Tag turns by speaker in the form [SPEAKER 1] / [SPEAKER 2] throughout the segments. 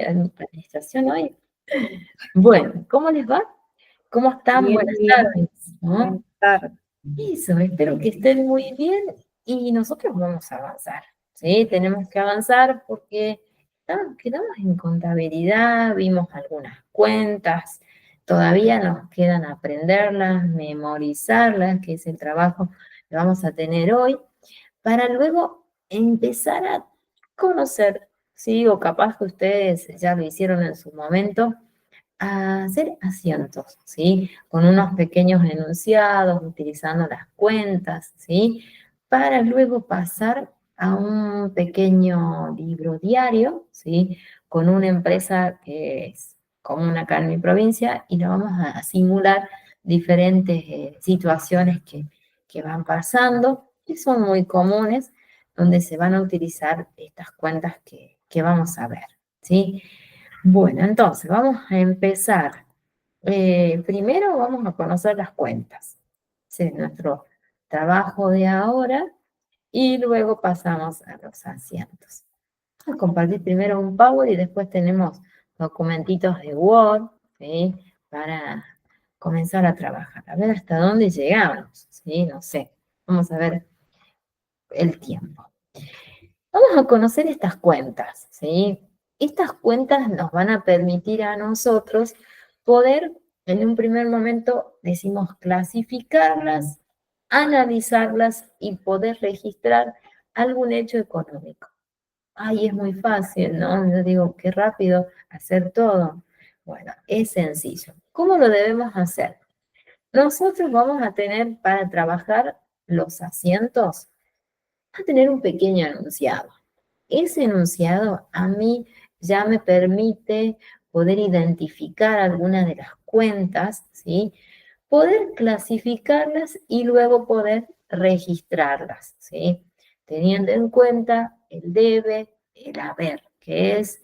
[SPEAKER 1] administración hoy. Bueno, ¿cómo les va? ¿Cómo están?
[SPEAKER 2] Bien,
[SPEAKER 1] Buenas
[SPEAKER 2] bien.
[SPEAKER 1] tardes, ¿no?
[SPEAKER 2] Buenas tardes.
[SPEAKER 1] Eso, espero que estén muy bien y nosotros vamos a avanzar, ¿sí? Tenemos que avanzar porque quedamos en contabilidad, vimos algunas cuentas, todavía nos quedan aprenderlas, memorizarlas, que es el trabajo que vamos a tener hoy, para luego empezar a conocer, ¿sí? O capaz que ustedes ya lo hicieron en su momento, a hacer asientos, ¿sí? Con unos pequeños enunciados, utilizando las cuentas, ¿sí? Para luego pasar a un pequeño libro diario, ¿sí? Con una empresa que es común acá en mi provincia y lo vamos a simular diferentes situaciones que van pasando, que son muy comunes, donde se van a utilizar estas cuentas que vamos a ver, ¿sí? Bueno, entonces vamos a empezar. Primero vamos a conocer las cuentas. Ese es nuestro trabajo de ahora y luego pasamos a los asientos. Vamos a compartir primero un Power y después tenemos documentitos de Word, ¿sí? Para comenzar a trabajar. A ver hasta dónde llegamos, ¿sí? No sé. Vamos a ver el tiempo. Vamos a conocer estas cuentas, ¿sí? Estas cuentas nos van a permitir a nosotros poder, en un primer momento, decimos clasificarlas, analizarlas y poder registrar algún hecho económico. Ay, es muy fácil, ¿no? Yo digo, qué rápido hacer todo. Bueno, es sencillo. ¿Cómo lo debemos hacer? Nosotros vamos a tener para trabajar los asientos, a tener un pequeño enunciado. Ese enunciado a mí ya me permite poder identificar algunas de las cuentas, ¿sí? Poder clasificarlas y luego poder registrarlas, ¿sí? Teniendo en cuenta el debe, el haber, que es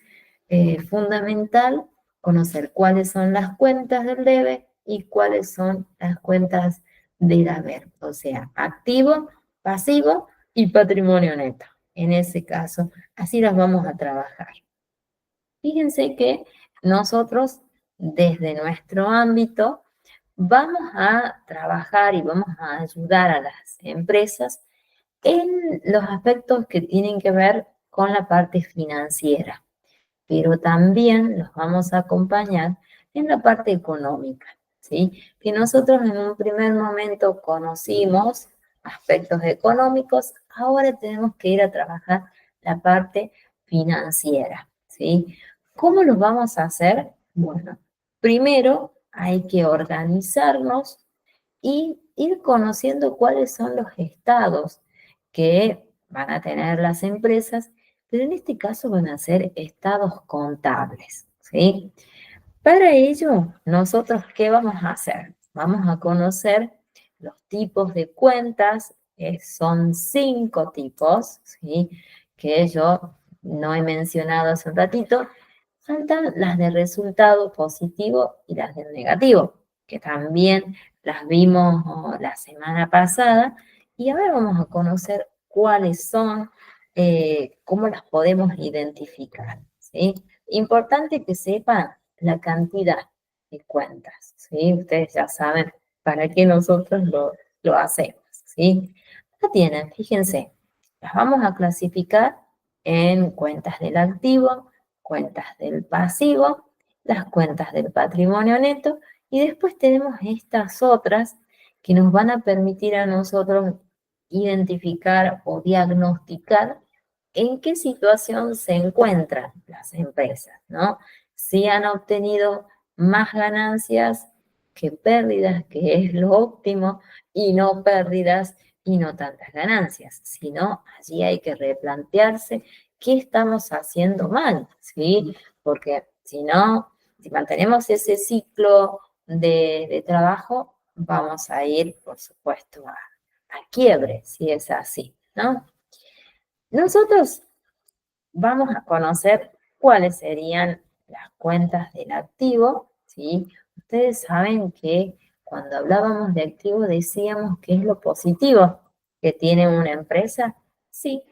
[SPEAKER 1] fundamental conocer cuáles son las cuentas del debe y cuáles son las cuentas del haber, o sea, activo, pasivo y patrimonio neto. En ese caso, así las vamos a trabajar. Fíjense que nosotros, desde nuestro ámbito, vamos a trabajar y vamos a ayudar a las empresas en los aspectos que tienen que ver con la parte financiera, pero también los vamos a acompañar en la parte económica, ¿sí? Que nosotros en un primer momento conocimos aspectos económicos, ahora tenemos que ir a trabajar la parte financiera, ¿sí? ¿Cómo los vamos a hacer? Bueno, primero hay que organizarnos y ir conociendo cuáles son los estados que van a tener las empresas, pero en este caso van a ser estados contables, ¿sí? Para ello, nosotros, ¿qué vamos a hacer? Vamos a conocer los tipos de cuentas, que son 5 tipos, ¿sí? Que yo no he mencionado hace un ratito. Faltan las de resultado positivo y las de negativo, que también las vimos la semana pasada, y ahora vamos a conocer cuáles son, cómo las podemos identificar, ¿sí? Importante que sepan la cantidad de cuentas, ¿sí? Ustedes ya saben para qué nosotros lo hacemos, ¿sí? La tienen, fíjense, las vamos a clasificar en cuentas del activo, cuentas del pasivo, las cuentas del patrimonio neto, y después tenemos estas otras que nos van a permitir a nosotros identificar o diagnosticar en qué situación se encuentran las empresas, ¿no? Si han obtenido más ganancias que pérdidas, que es lo óptimo, y no pérdidas y no tantas ganancias, sino allí hay que replantearse qué estamos haciendo mal, ¿sí? Porque si no, si mantenemos ese ciclo de trabajo, vamos a ir, por supuesto, a quiebre, si es así, ¿no? Nosotros vamos a conocer cuáles serían las cuentas del activo, ¿sí? Ustedes saben que cuando hablábamos de activo decíamos que es lo positivo que tiene una empresa. Sí,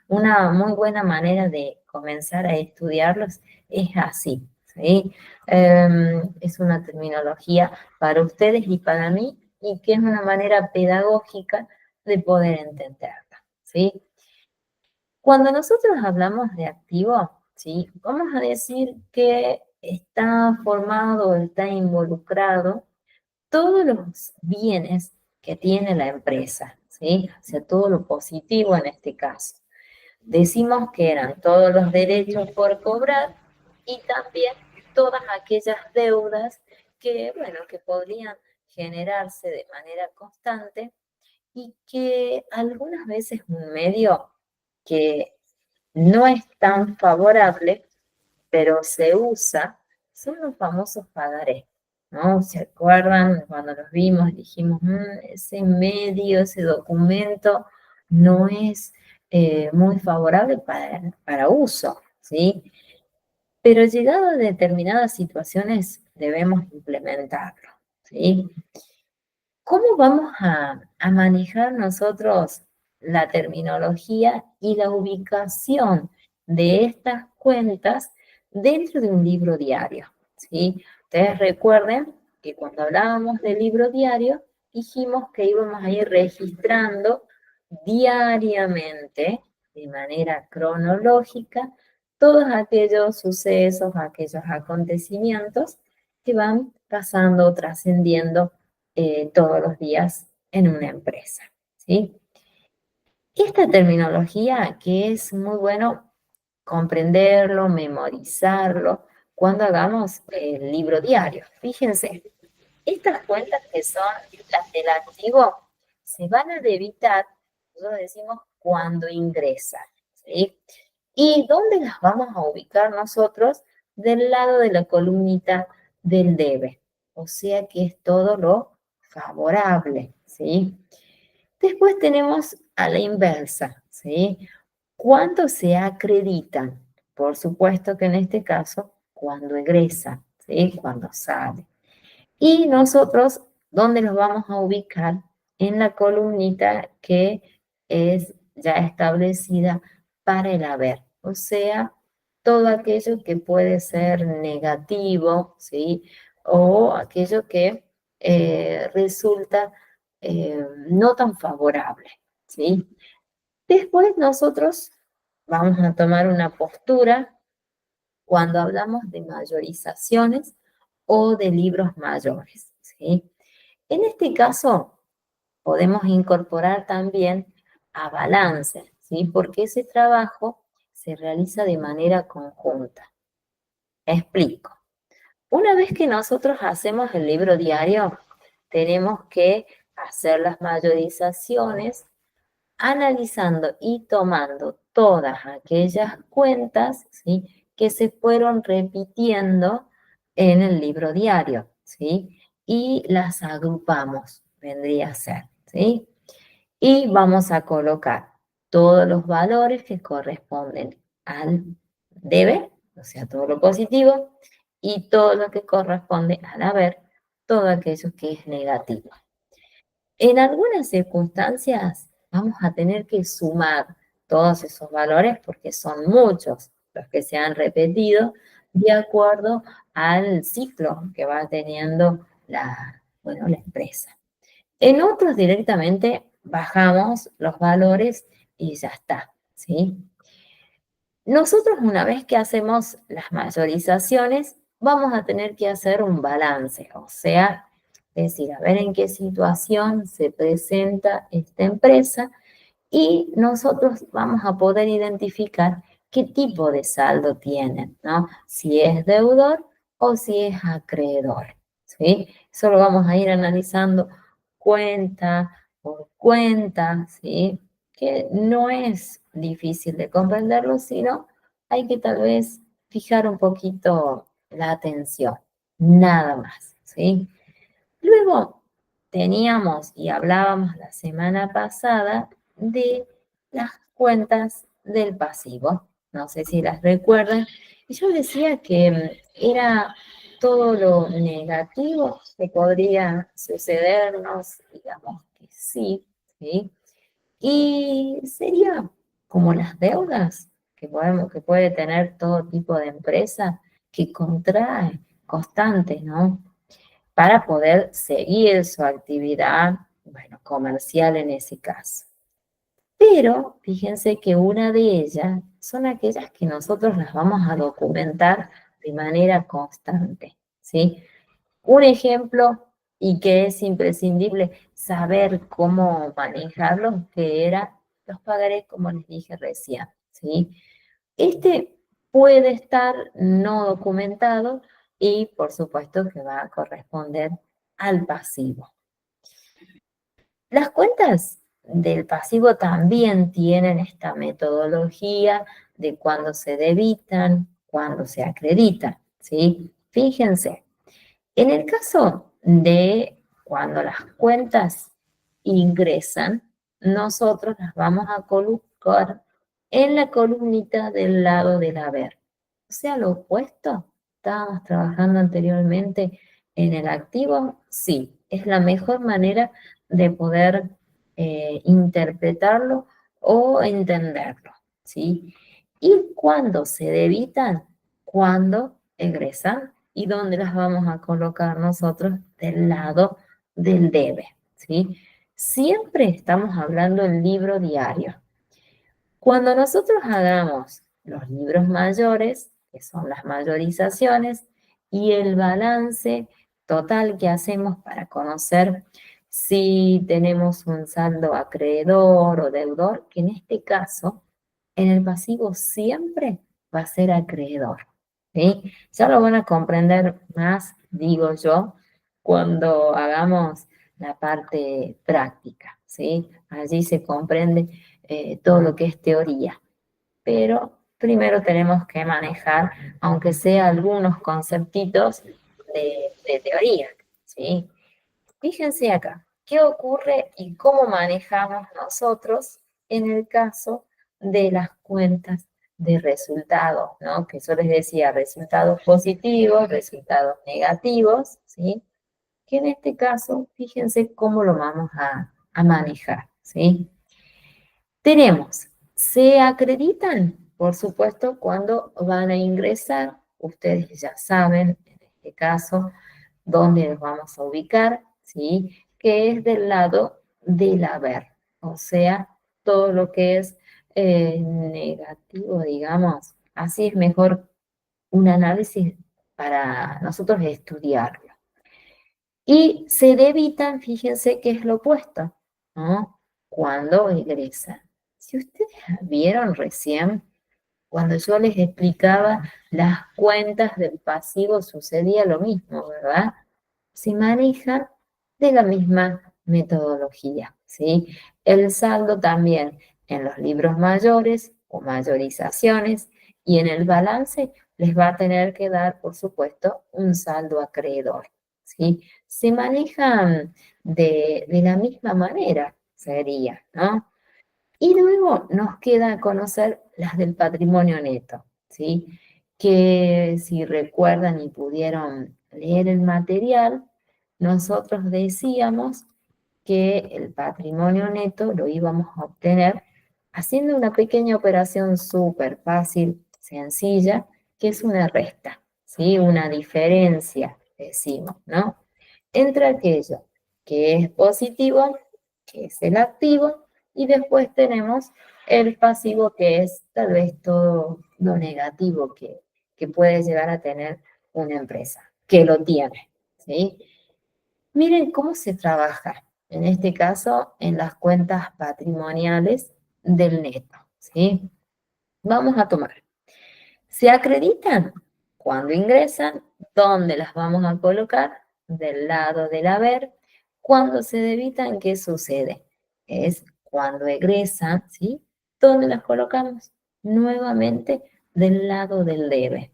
[SPEAKER 1] Una muy buena manera de comenzar a estudiarlos es así, ¿sí? Es una terminología para ustedes y para mí, y que es una manera pedagógica de poder entenderla, ¿sí? Cuando nosotros hablamos de activo, ¿sí? Vamos a decir que está formado, está involucrado todos los bienes que tiene la empresa, ¿sí? O sea, todo lo positivo en este caso. Decimos que eran todos los derechos por cobrar y también todas aquellas deudas que, bueno, que podrían generarse de manera constante y que algunas veces un medio que no es tan favorable, pero se usa, son los famosos pagarés, ¿no? ¿Se acuerdan cuando los vimos? Dijimos, ese medio, ese documento no es muy favorable para uso, ¿sí? Pero llegado a determinadas situaciones debemos implementarlo, ¿sí? ¿Cómo vamos a manejar nosotros la terminología y la ubicación de estas cuentas dentro de un libro diario? ¿Sí? Ustedes recuerden que cuando hablábamos del libro diario, dijimos que íbamos a ir registrando diariamente, de manera cronológica, todos aquellos sucesos, aquellos acontecimientos que van pasando, trascendiendo todos los días en una empresa, ¿sí? Esta terminología que es muy bueno comprenderlo, memorizarlo, cuando hagamos el libro diario. Fíjense, estas cuentas que son las del activo se van a debitar, nosotros decimos, cuando ingresan, ¿sí? ¿Y dónde las vamos a ubicar nosotros? Del lado de la columnita del debe. O sea que es todo lo favorable, ¿sí? Después tenemos a la inversa, ¿sí? ¿Cuánto se acreditan? Por supuesto que en este caso, cuando egresa, ¿sí? Cuando sale. Y nosotros, ¿dónde los vamos a ubicar? En la columnita que es ya establecida para el haber. O sea, todo aquello que puede ser negativo, ¿sí? O aquello que resulta no tan favorable, ¿sí? Después nosotros vamos a tomar una postura cuando hablamos de mayorizaciones o de libros mayores, ¿sí? En este caso, podemos incorporar también a balance, ¿sí? Porque ese trabajo se realiza de manera conjunta. Explico. Una vez que nosotros hacemos el libro diario, tenemos que hacer las mayorizaciones analizando y tomando todas aquellas cuentas, ¿sí? Que se fueron repitiendo en el libro diario, ¿sí? Y las agrupamos, vendría a ser, ¿sí? Y vamos a colocar todos los valores que corresponden al debe, o sea, todo lo positivo, y todo lo que corresponde al haber, todo aquello que es negativo. En algunas circunstancias vamos a tener que sumar todos esos valores porque son muchos los que se han repetido de acuerdo al ciclo que va teniendo bueno, la empresa. En otros directamente bajamos los valores y ya está, ¿sí? Nosotros una vez que hacemos las mayorizaciones, vamos a tener que hacer un balance, o sea, decir, a ver en qué situación se presenta esta empresa y nosotros vamos a poder identificar qué tipo de saldo tienen, ¿no? Si es deudor o si es acreedor, ¿sí? Eso lo vamos a ir analizando cuenta por cuenta, ¿sí? Que no es difícil de comprenderlo, sino hay que tal vez fijar un poquito la atención, nada más, ¿sí? Luego teníamos y hablábamos la semana pasada de las cuentas del pasivo. No sé si las recuerdan. Y yo decía que era todo lo negativo que podría sucedernos, digamos que sí, ¿sí? Y sería como las deudas que puede tener todo tipo de empresa que contrae constantes, ¿no? Para poder seguir su actividad, bueno, comercial en ese caso. Pero fíjense que una de ellas son aquellas que nosotros las vamos a documentar de manera constante, ¿sí? Un ejemplo y que es imprescindible saber cómo manejarlos, que era los pagarés, como les dije recién, ¿sí? Este puede estar no documentado y por supuesto que va a corresponder al pasivo. Las cuentas del pasivo también tienen esta metodología de cuándo se debitan, cuándo se acreditan, ¿sí? Fíjense, en el caso de cuando las cuentas ingresan, nosotros las vamos a colocar en la columnita del lado del haber. O sea, lo opuesto, estábamos trabajando anteriormente en el activo, sí, es la mejor manera de poder interpretarlo o entenderlo, ¿sí? Y cuando se debitan, cuando egresan y dónde las vamos a colocar nosotros del lado del debe, ¿sí? Siempre estamos hablando del libro diario. Cuando nosotros hagamos los libros mayores, que son las mayorizaciones, y el balance total que hacemos para conocer si tenemos un saldo acreedor o deudor, que en este caso, en el pasivo siempre va a ser acreedor. ¿Sí? Ya lo van a comprender más, digo yo, cuando hagamos la parte práctica. ¿Sí? Allí se comprende todo lo que es teoría. Pero primero tenemos que manejar, aunque sea algunos conceptitos de teoría, ¿sí? Fíjense acá, ¿qué ocurre y cómo manejamos nosotros en el caso de las cuentas de resultados, ¿no? Que yo les decía, resultados positivos, resultados negativos, ¿sí? Que en este caso, fíjense cómo lo vamos a manejar, ¿sí? Tenemos, se acreditan, por supuesto, cuando van a ingresar. Ustedes ya saben, en este caso, dónde los vamos a ubicar, ¿sí? Que es del lado del haber, o sea, todo lo que es negativo, digamos. Así es mejor un análisis para nosotros estudiarlo. Y se debitan, fíjense que es lo opuesto, ¿no? Cuando egresan. Si ustedes vieron recién, cuando yo les explicaba las cuentas del pasivo, sucedía lo mismo, ¿verdad? Se maneja de la misma metodología, ¿sí? El saldo también en los libros mayores o mayorizaciones y en el balance les va a tener que dar, por supuesto, un saldo acreedor, ¿sí? Se manejan de la misma manera, sería, ¿no? Y luego nos queda conocer las del patrimonio neto, ¿sí? Que si recuerdan y pudieron leer el material, nosotros decíamos que el patrimonio neto lo íbamos a obtener haciendo una pequeña operación súper fácil, sencilla, que es una resta, ¿sí? Una diferencia, decimos, ¿no? Entre aquello que es positivo, que es el activo, y después tenemos el pasivo, que es tal vez todo lo negativo que puede llegar a tener una empresa, que lo tiene, ¿sí? Miren cómo se trabaja, en este caso, en las cuentas patrimoniales del neto, ¿sí? Vamos a tomar. Se acreditan cuando ingresan, ¿dónde las vamos a colocar? Del lado del haber. Cuando se debitan, ¿qué sucede? Es cuando egresan, ¿sí? ¿Dónde las colocamos? Nuevamente del lado del debe.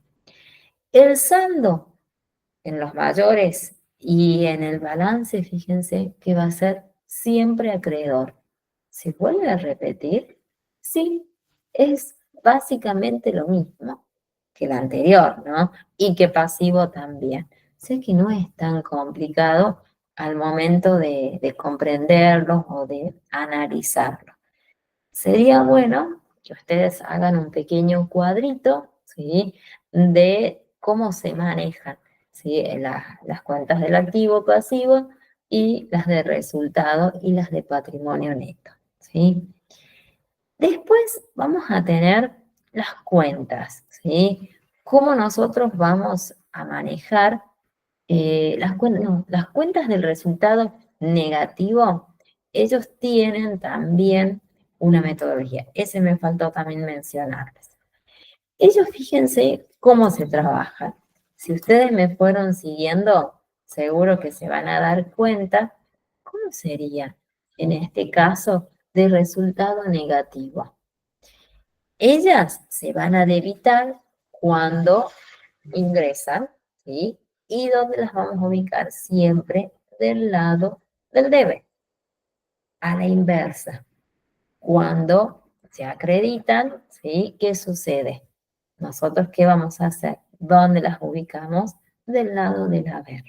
[SPEAKER 1] El saldo en los mayores y en el balance, fíjense que va a ser siempre acreedor. ¿Se vuelve a repetir? Sí, es básicamente lo mismo que el anterior, ¿no? Y que pasivo también. Sé que no es tan complicado al momento de comprenderlo o de analizarlo. Sería bueno que ustedes hagan un pequeño cuadrito, ¿sí? De cómo se manejan, ¿sí? Las cuentas del activo pasivo y las de resultado y las de patrimonio neto, ¿sí? Después vamos a tener las cuentas, ¿sí? Cómo nosotros vamos a manejar las cuentas del resultado negativo. Ellos tienen también una metodología. Ese me faltó también mencionarles. Ellos fíjense cómo se trabajan. Si ustedes me fueron siguiendo, seguro que se van a dar cuenta cómo sería, en este caso, de resultado negativo. Ellas se van a debitar cuando ingresan, ¿sí? ¿Y dónde las vamos a ubicar? Siempre del lado del debe, a la inversa. Cuando se acreditan, ¿sí? ¿Qué sucede? Nosotros, ¿qué vamos a hacer? ¿Dónde las ubicamos? Del lado del haber.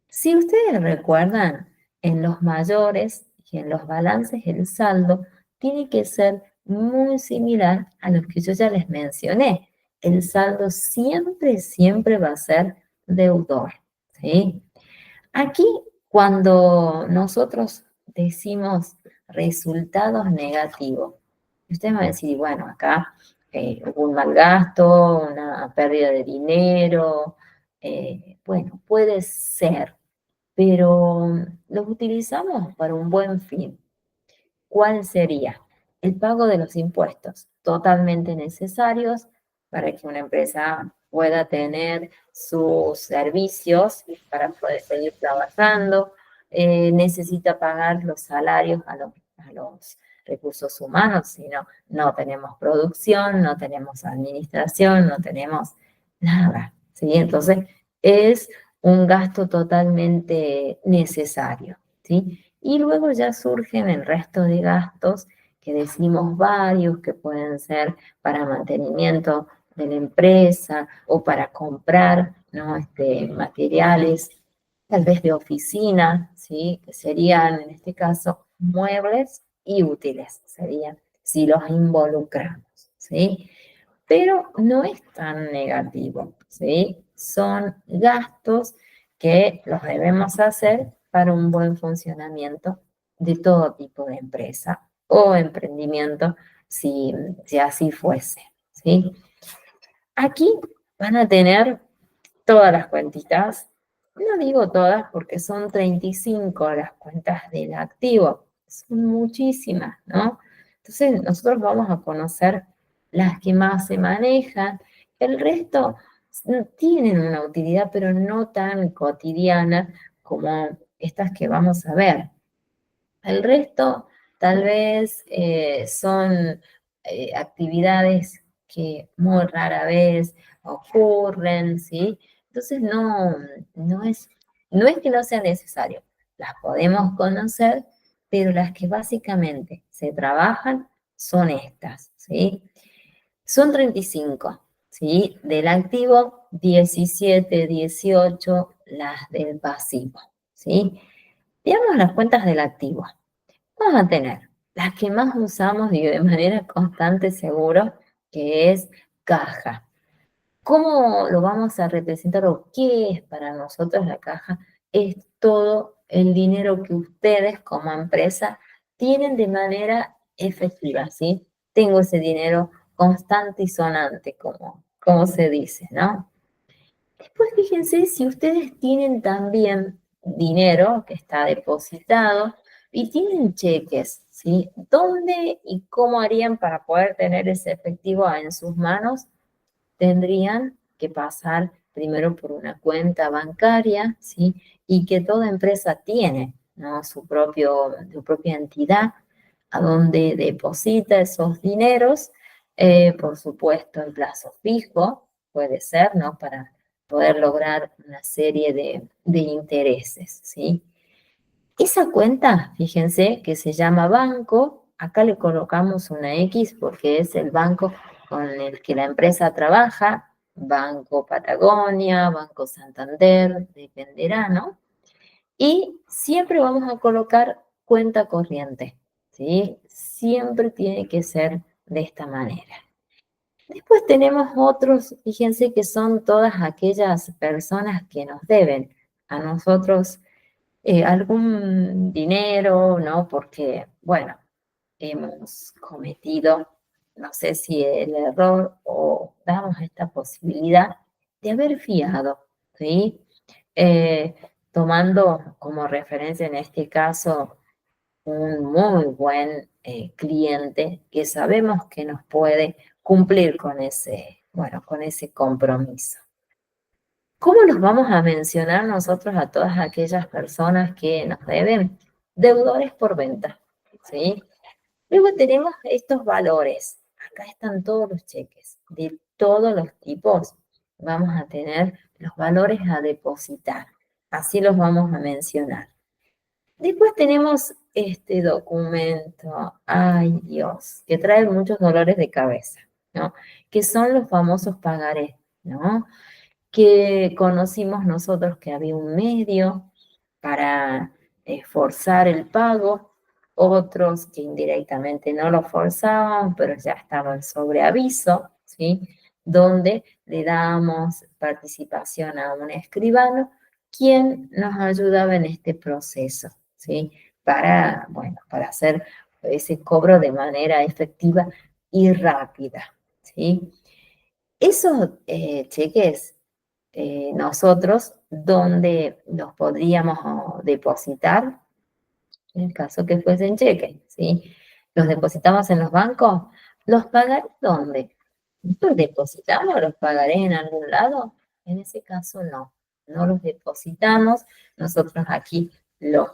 [SPEAKER 1] Si ustedes recuerdan, en los mayores y en los balances el saldo tiene que ser muy similar a los que yo ya les mencioné. El saldo siempre, siempre va a ser deudor, ¿sí? Aquí, cuando nosotros decimos resultados negativos, usted me va a decir, bueno, acá hubo un mal gasto, una pérdida de dinero, bueno, puede ser, pero los utilizamos para un buen fin. ¿Cuál sería? El pago de los impuestos, totalmente necesarios para que una empresa pueda tener sus servicios para poder seguir trabajando. Necesita pagar los salarios a los recursos humanos, si no, no tenemos producción, no tenemos administración, no tenemos nada, ¿sí? Entonces, es un gasto totalmente necesario, ¿sí? Y luego ya surgen el resto de gastos que decimos varios, que pueden ser para mantenimiento de la empresa o para comprar, ¿no? Materiales, tal vez de oficina, ¿sí? Que serían en este caso muebles y útiles, serían si los involucramos, ¿sí? Pero no es tan negativo, ¿sí? Son gastos que los debemos hacer para un buen funcionamiento de todo tipo de empresa o emprendimiento, si así fuese, ¿sí? Aquí van a tener todas las cuentitas, no digo todas porque son 35 las cuentas del activo, son muchísimas, ¿no? Entonces nosotros vamos a conocer las que más se manejan, el resto tienen una utilidad, pero no tan cotidiana como estas que vamos a ver. El resto tal vez son actividades que muy rara vez ocurren, ¿sí? Entonces no es que no sea necesario, las podemos conocer, pero las que básicamente se trabajan son estas, ¿sí? Son 35, ¿sí? Del activo, 17, 18, las del pasivo, ¿sí? Veamos las cuentas del activo. Vamos a tener las que más usamos y de manera constante seguro, que es caja. ¿Cómo lo vamos a representar o qué es para nosotros la caja? Es todo el dinero que ustedes como empresa tienen de manera efectiva, ¿sí? Tengo ese dinero constante y sonante, como se dice, ¿no? Después fíjense si ustedes tienen también dinero que está depositado y tienen cheques, ¿sí? ¿Dónde y cómo harían para poder tener ese efectivo en sus manos? Tendrían que pasar primero por una cuenta bancaria, ¿sí? Y que toda empresa tiene, ¿no? Su propia entidad a donde deposita esos dineros, por supuesto en plazo fijo, puede ser, ¿no? Para poder lograr una serie de intereses, ¿sí? Esa cuenta, fíjense, que se llama banco, acá le colocamos una X porque es el banco con el que la empresa trabaja, Banco Patagonia, Banco Santander, dependerá, ¿no? Y siempre vamos a colocar cuenta corriente, ¿sí? Siempre tiene que ser de esta manera. Después tenemos otros, fíjense que son todas aquellas personas que nos deben a nosotros algún dinero, ¿no? Porque, bueno, hemos cometido, no sé si el error o damos esta posibilidad de haber fiado, ¿sí? Eh, tomando como referencia en este caso un muy buen cliente que sabemos que nos puede cumplir con ese, bueno, con ese compromiso. ¿Cómo los vamos a mencionar nosotros a todas aquellas personas que nos deben? Deudores por venta, ¿sí? Luego tenemos estos valores. Acá están todos los cheques de todos los tipos. Vamos a tener los valores a depositar. Así los vamos a mencionar. Después tenemos este documento, ay Dios, que trae muchos dolores de cabeza, ¿no? Que son los famosos pagarés, ¿no? Que conocimos nosotros que había un medio para forzar el pago, otros que indirectamente no lo forzaban, pero ya estaban sobre aviso, ¿sí? Donde le dábamos participación a un escribano, quien nos ayudaba en este proceso, ¿sí? Para, bueno, para hacer ese cobro de manera efectiva y rápida, ¿sí? Esos cheques nosotros dónde los podríamos depositar, en el caso que fuesen cheques, ¿sí? ¿Los depositamos en los bancos? ¿Los pagaré dónde? ¿Los depositamos? ¿Los pagaré en algún lado? En ese caso no, no los depositamos, nosotros aquí los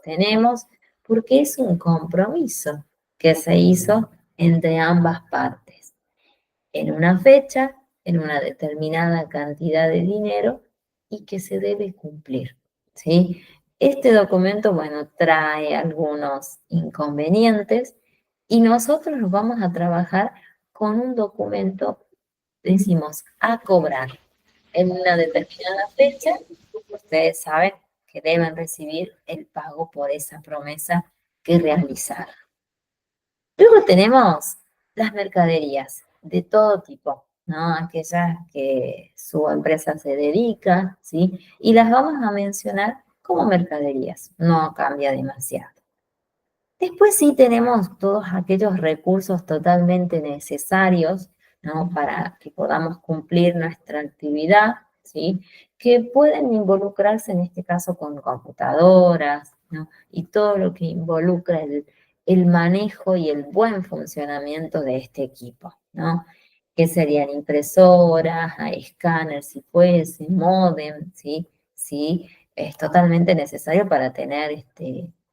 [SPEAKER 1] tenemos porque es un compromiso que se hizo entre ambas partes en una fecha, en una determinada cantidad de dinero y que se debe cumplir, ¿sí? Este documento, bueno, trae algunos inconvenientes y nosotros los vamos a trabajar con un documento, decimos, a cobrar en una determinada fecha. Ustedes saben que deben recibir el pago por esa promesa que realizaron. Luego tenemos las mercaderías de todo tipo, ¿no? Aquellas que su empresa se dedica, ¿sí? Y las vamos a mencionar como mercaderías, no cambia demasiado. Después sí tenemos todos aquellos recursos totalmente necesarios, ¿no? Para que podamos cumplir nuestra actividad, ¿sí? Que pueden involucrarse en este caso con computadoras, ¿no? Y todo lo que involucra el manejo y el buen funcionamiento de este equipo, ¿no? Que serían impresoras, escáneres si fuese, módem, ¿sí? Sí, es totalmente necesario para tener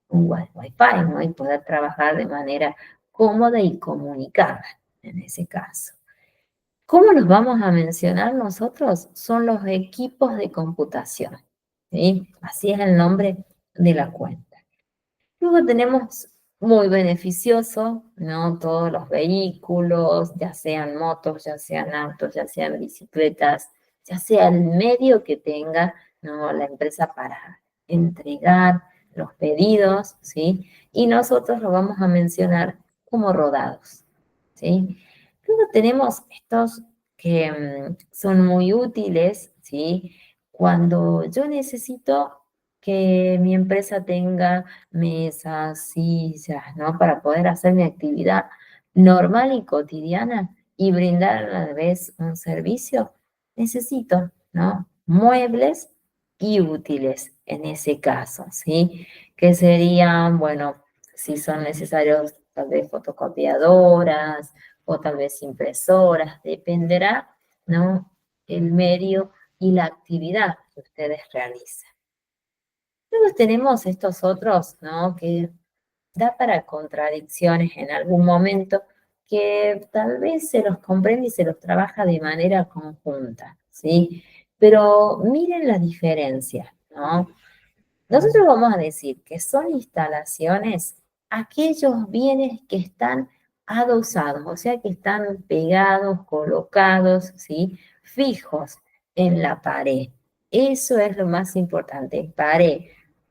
[SPEAKER 1] un Wi-Fi, ¿no? Y poder trabajar de manera cómoda y comunicada en ese caso. ¿Cómo los vamos a mencionar nosotros? Son los equipos de computación, ¿sí? Así es el nombre de la cuenta. Luego tenemos muy beneficioso, ¿no? Todos los vehículos, ya sean motos, ya sean autos, ya sean bicicletas, ya sea el medio que tenga, ¿no? La empresa para entregar los pedidos, ¿sí? Y nosotros lo vamos a mencionar como rodados, ¿sí? Luego tenemos estos que son muy útiles, ¿sí? Cuando yo necesito que mi empresa tenga mesas, sillas, ¿no? Para poder hacer mi actividad normal y cotidiana y brindar a la vez un servicio, necesito, ¿no? Muebles y útiles en ese caso, ¿sí? Que serían, bueno, si son necesarios tal vez fotocopiadoras o tal vez impresoras, dependerá, ¿no? El medio y la actividad que ustedes realicen. Luego tenemos estos otros, ¿no? Que da para contradicciones en algún momento, que tal vez se los comprende y se los trabaja de manera conjunta, ¿sí? Pero miren la diferencia, ¿no? Nosotros vamos a decir que son instalaciones aquellos bienes que están adosados, o sea, que están pegados, colocados, ¿sí? Fijos en la pared. Eso es lo más importante. Pared,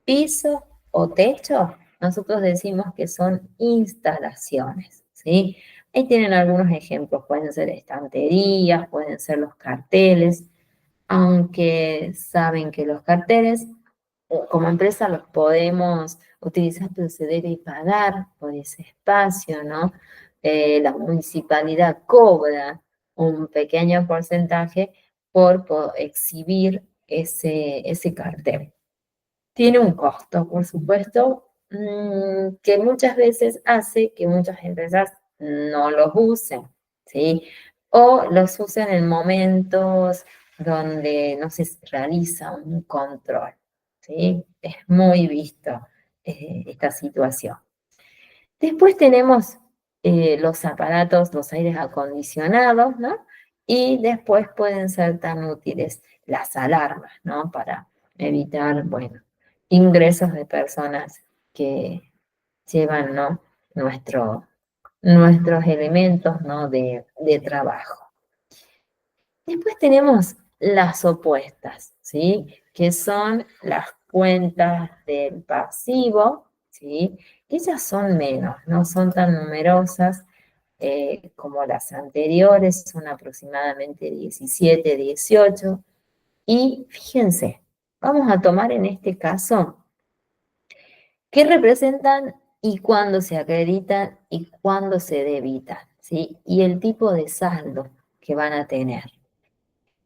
[SPEAKER 1] piso o techo, nosotros decimos que son instalaciones, ¿sí? Ahí tienen algunos ejemplos, pueden ser estanterías, pueden ser los carteles, aunque saben que los carteles como empresa los podemos utilizar, pero se debe pagar por ese espacio, ¿no? La municipalidad cobra un pequeño porcentaje por exhibir ese cartel. Tiene un costo, por supuesto, que muchas veces hace que muchas empresas no los usen, ¿sí? O los usen en momentos donde no se realiza un control, ¿sí? Es muy visto esta situación. Después tenemos los aparatos, los aires acondicionados, ¿no? Y después pueden ser tan útiles las alarmas, ¿no? Para evitar, bueno, ingresos de personas que llevan, ¿no? Nuestros elementos, ¿no? De trabajo. Después tenemos las opuestas, ¿sí? Que son las cuentas del pasivo, ¿sí? Ellas son menos, no son tan numerosas como las anteriores, son aproximadamente 17, 18. Y fíjense, vamos a tomar en este caso qué representan y cuándo se acreditan y cuándo se debitan, ¿sí? Y el tipo de saldo que van a tener.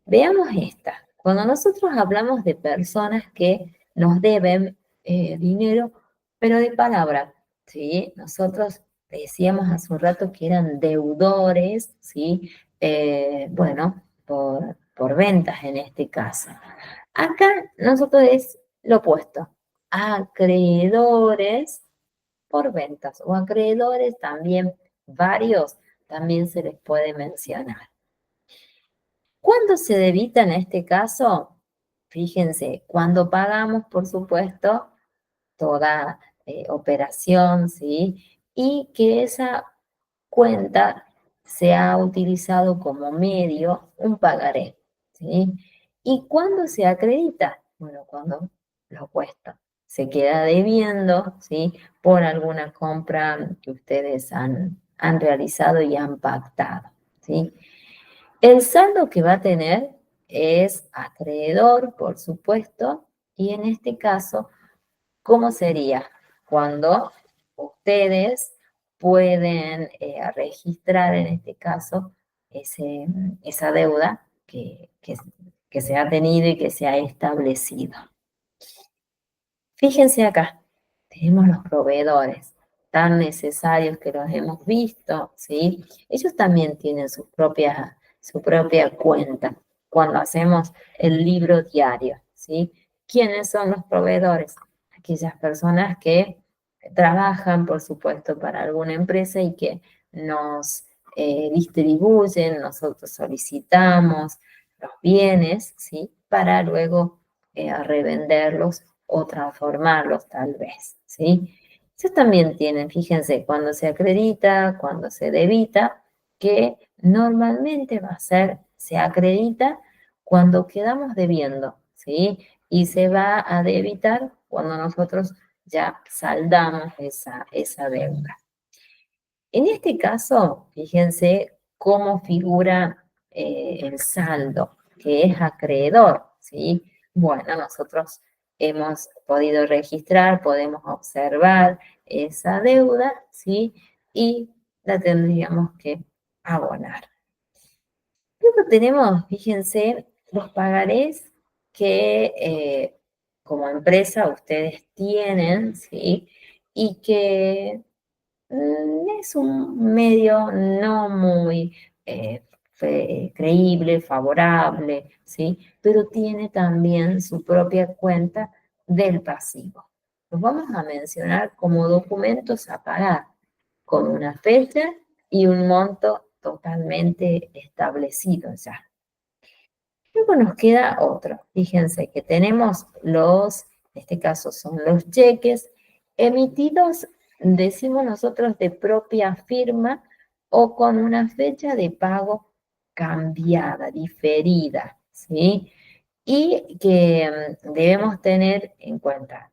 [SPEAKER 1] Veamos esta. Cuando nosotros hablamos de personas que nos deben dinero, pero de palabra, ¿sí? Nosotros decíamos hace un rato que eran deudores, ¿sí? Bueno, por ventas en este caso. Acá nosotros es lo opuesto, acreedores por ventas o acreedores también, varios, también se les puede mencionar. ¿Cuándo se debita en este caso? Fíjense, cuando pagamos, por supuesto, toda operación, ¿sí? Y que esa cuenta se ha utilizado como medio un pagaré, ¿sí? ¿Y cuándo se acredita? Bueno, cuando lo opuesto. Se queda debiendo, ¿sí? Por alguna compra que ustedes han realizado y han pactado, ¿sí? El saldo que va a tener es acreedor, por supuesto, y en este caso, ¿cómo sería? Cuando ustedes pueden registrar, en este caso, esa deuda que se ha tenido y que se ha establecido. Fíjense acá, tenemos los proveedores tan necesarios que los hemos visto, ¿sí? Ellos también tienen su propia cuenta cuando hacemos el libro diario, ¿sí? ¿Quiénes son los proveedores? Aquellas personas que trabajan, por supuesto, para alguna empresa y que nos distribuyen, nosotros solicitamos los bienes, ¿sí? Para luego revenderlos o transformarlos tal vez, ¿sí? Ellos también tienen, fíjense, cuando se acredita, cuando se debita, que normalmente va a ser, se acredita cuando quedamos debiendo, ¿sí? Y se va a debitar cuando nosotros ya saldamos esa deuda. En este caso, fíjense cómo figura el saldo, que es acreedor, ¿sí? Bueno, nosotros hemos podido registrar, podemos observar esa deuda, ¿sí? Y la tendríamos que abonar. Luego tenemos, fíjense, los pagarés que como empresa ustedes tienen, ¿sí? Y que es un medio no muy creíble, favorable, ¿sí? Pero tiene también su propia cuenta del pasivo. Los vamos a mencionar como documentos a pagar, con una fecha y un monto totalmente establecido ya. Luego nos queda otro. Fíjense que tenemos en este caso son los cheques emitidos, decimos nosotros, de propia firma o con una fecha de pago cambiada, diferida, ¿sí? Y que debemos tener en cuenta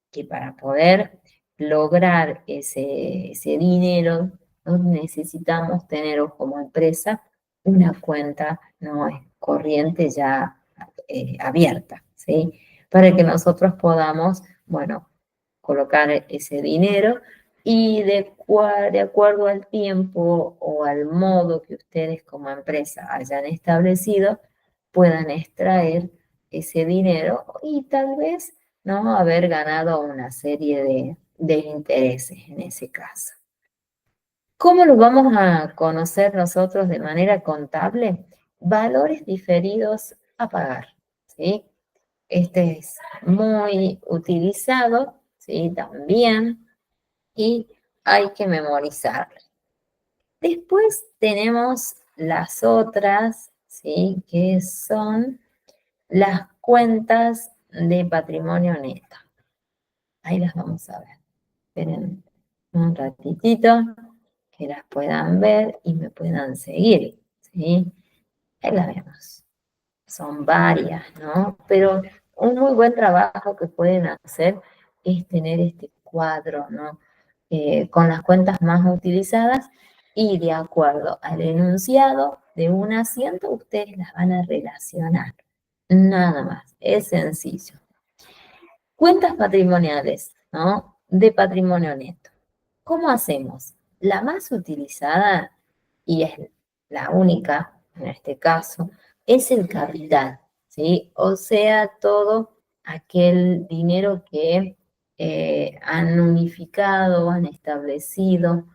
[SPEAKER 1] que para poder lograr ese dinero no necesitamos tener como empresa una cuenta no corriente ya abierta, ¿sí? Para que nosotros podamos, bueno, colocar ese dinero y de acuerdo al tiempo o al modo que ustedes como empresa hayan establecido, puedan extraer ese dinero y tal vez no haber ganado una serie de intereses en ese caso. ¿Cómo lo vamos a conocer nosotros de manera contable? Valores diferidos a pagar, ¿sí? Este es muy utilizado, ¿sí? También, y hay que memorizarlo. Después tenemos las otras, ¿sí? Que son las cuentas de patrimonio neto. Ahí las vamos a ver. Esperen un ratitito que las puedan ver y me puedan seguir, ¿sí? Ahí las vemos. Son varias, ¿no? Pero un muy buen trabajo que pueden hacer es tener este cuadro, ¿no? Con las cuentas más utilizadas y de acuerdo al enunciado de un asiento, ustedes las van a relacionar. Nada más, es sencillo. Cuentas patrimoniales, ¿no? De patrimonio neto. ¿Cómo hacemos? La más utilizada, y es la única en este caso, es el capital, ¿sí? O sea, todo aquel dinero que han unificado, han establecido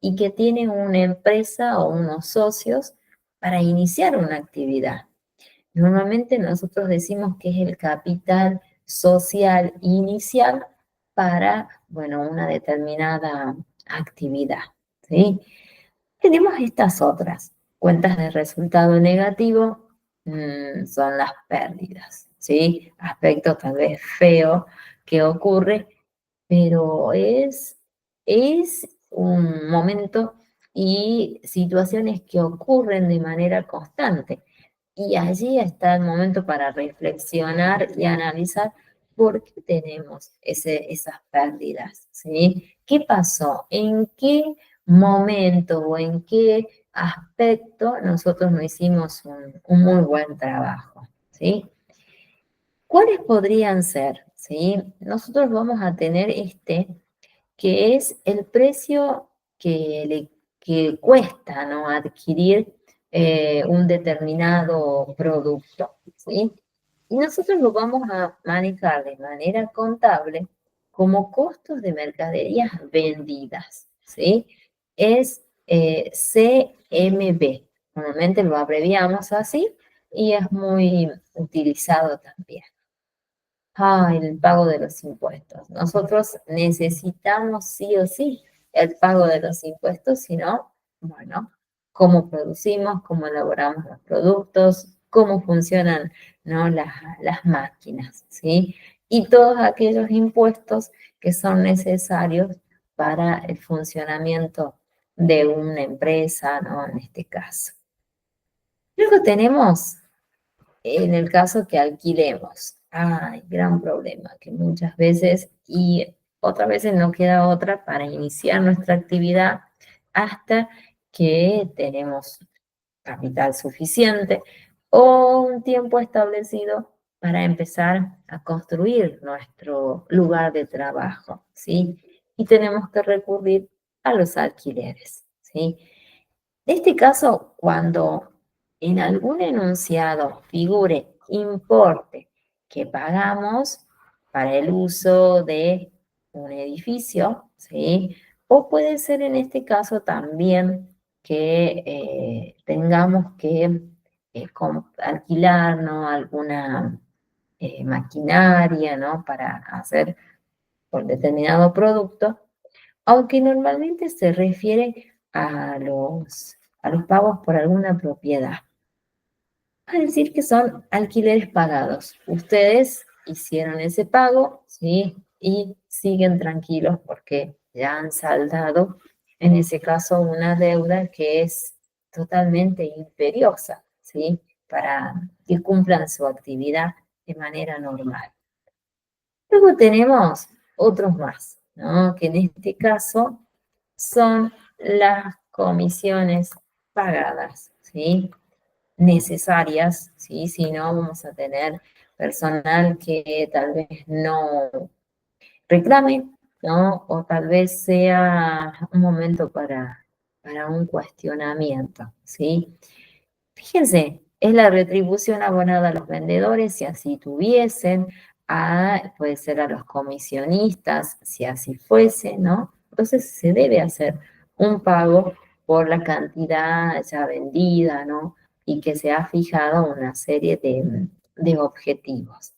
[SPEAKER 1] y que tiene una empresa o unos socios para iniciar una actividad. Normalmente nosotros decimos que es el capital social inicial para, bueno, una determinada actividad, ¿sí? Tenemos estas otras. Cuentas de resultado negativo son las pérdidas, ¿sí? Aspecto tal vez feo que ocurre, pero es un momento y situaciones que ocurren de manera constante. Y allí está el momento para reflexionar y analizar por qué tenemos esas pérdidas, ¿sí? ¿Qué pasó? ¿En qué momento o en qué aspecto nosotros no hicimos un muy buen trabajo, ¿sí? ¿Cuáles podrían ser? ¿Sí? Nosotros vamos a tener que es el precio que cuesta, ¿no? Adquirir un determinado producto, ¿sí? Y nosotros lo vamos a manejar de manera contable como costos de mercaderías vendidas, ¿sí? Es CMB. Normalmente lo abreviamos así y es muy utilizado también. El pago de los impuestos. Nosotros necesitamos sí o sí el pago de los impuestos, si no, bueno, cómo producimos, cómo elaboramos los productos, cómo funcionan, ¿no? las máquinas, ¿sí? Y todos aquellos impuestos que son necesarios para el funcionamiento de una empresa, ¿no? En este caso. Luego tenemos en el caso que alquilemos. Gran problema, que muchas veces y otras veces no queda otra para iniciar nuestra actividad hasta que tenemos capital suficiente o un tiempo establecido para empezar a construir nuestro lugar de trabajo, ¿sí? Y tenemos que recurrir a los alquileres, ¿sí? En este caso, cuando en algún enunciado figure importe que pagamos para el uso de un edificio, ¿sí? O puede ser en este caso también que tengamos que alquilar, ¿no? Alguna maquinaria, ¿no? Para hacer por determinado producto, aunque normalmente se refiere a los pagos por alguna propiedad. Es decir, que son alquileres pagados. Ustedes hicieron ese pago, ¿sí? Y siguen tranquilos porque ya han saldado, en ese caso, una deuda que es totalmente imperiosa, ¿sí? Para que cumplan su actividad de manera normal. Luego tenemos otros más, ¿no? Que en este caso son las comisiones pagadas, ¿sí? Necesarias, ¿sí? Si no, vamos a tener personal que tal vez no reclame, ¿no? O tal vez sea un momento para un cuestionamiento, ¿sí? Fíjense, es la retribución abonada a los vendedores si así tuviesen, puede ser a los comisionistas si así fuese, ¿no? Entonces se debe hacer un pago por la cantidad ya vendida, ¿no? Y que se ha fijado una serie de objetivos.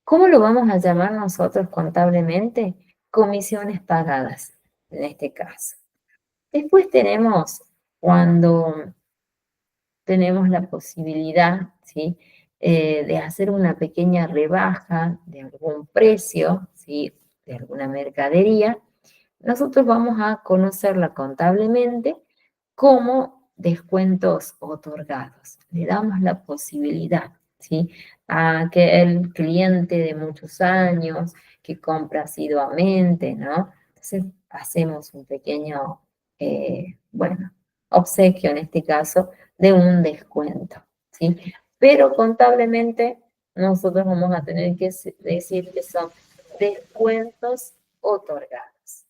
[SPEAKER 1] ¿Cómo lo vamos a llamar nosotros contablemente? Comisiones pagadas, en este caso. Después tenemos cuando tenemos la posibilidad, ¿sí? De hacer una pequeña rebaja de algún precio, ¿sí? De alguna mercadería, nosotros vamos a conocerla contablemente como descuentos otorgados. Le damos la posibilidad, ¿sí? A que el cliente de muchos años, que compra asiduamente, ¿no? Entonces hacemos un pequeño, bueno, obsequio en este caso, de un descuento, ¿sí? Pero contablemente nosotros vamos a tener que decir que son descuentos otorgados.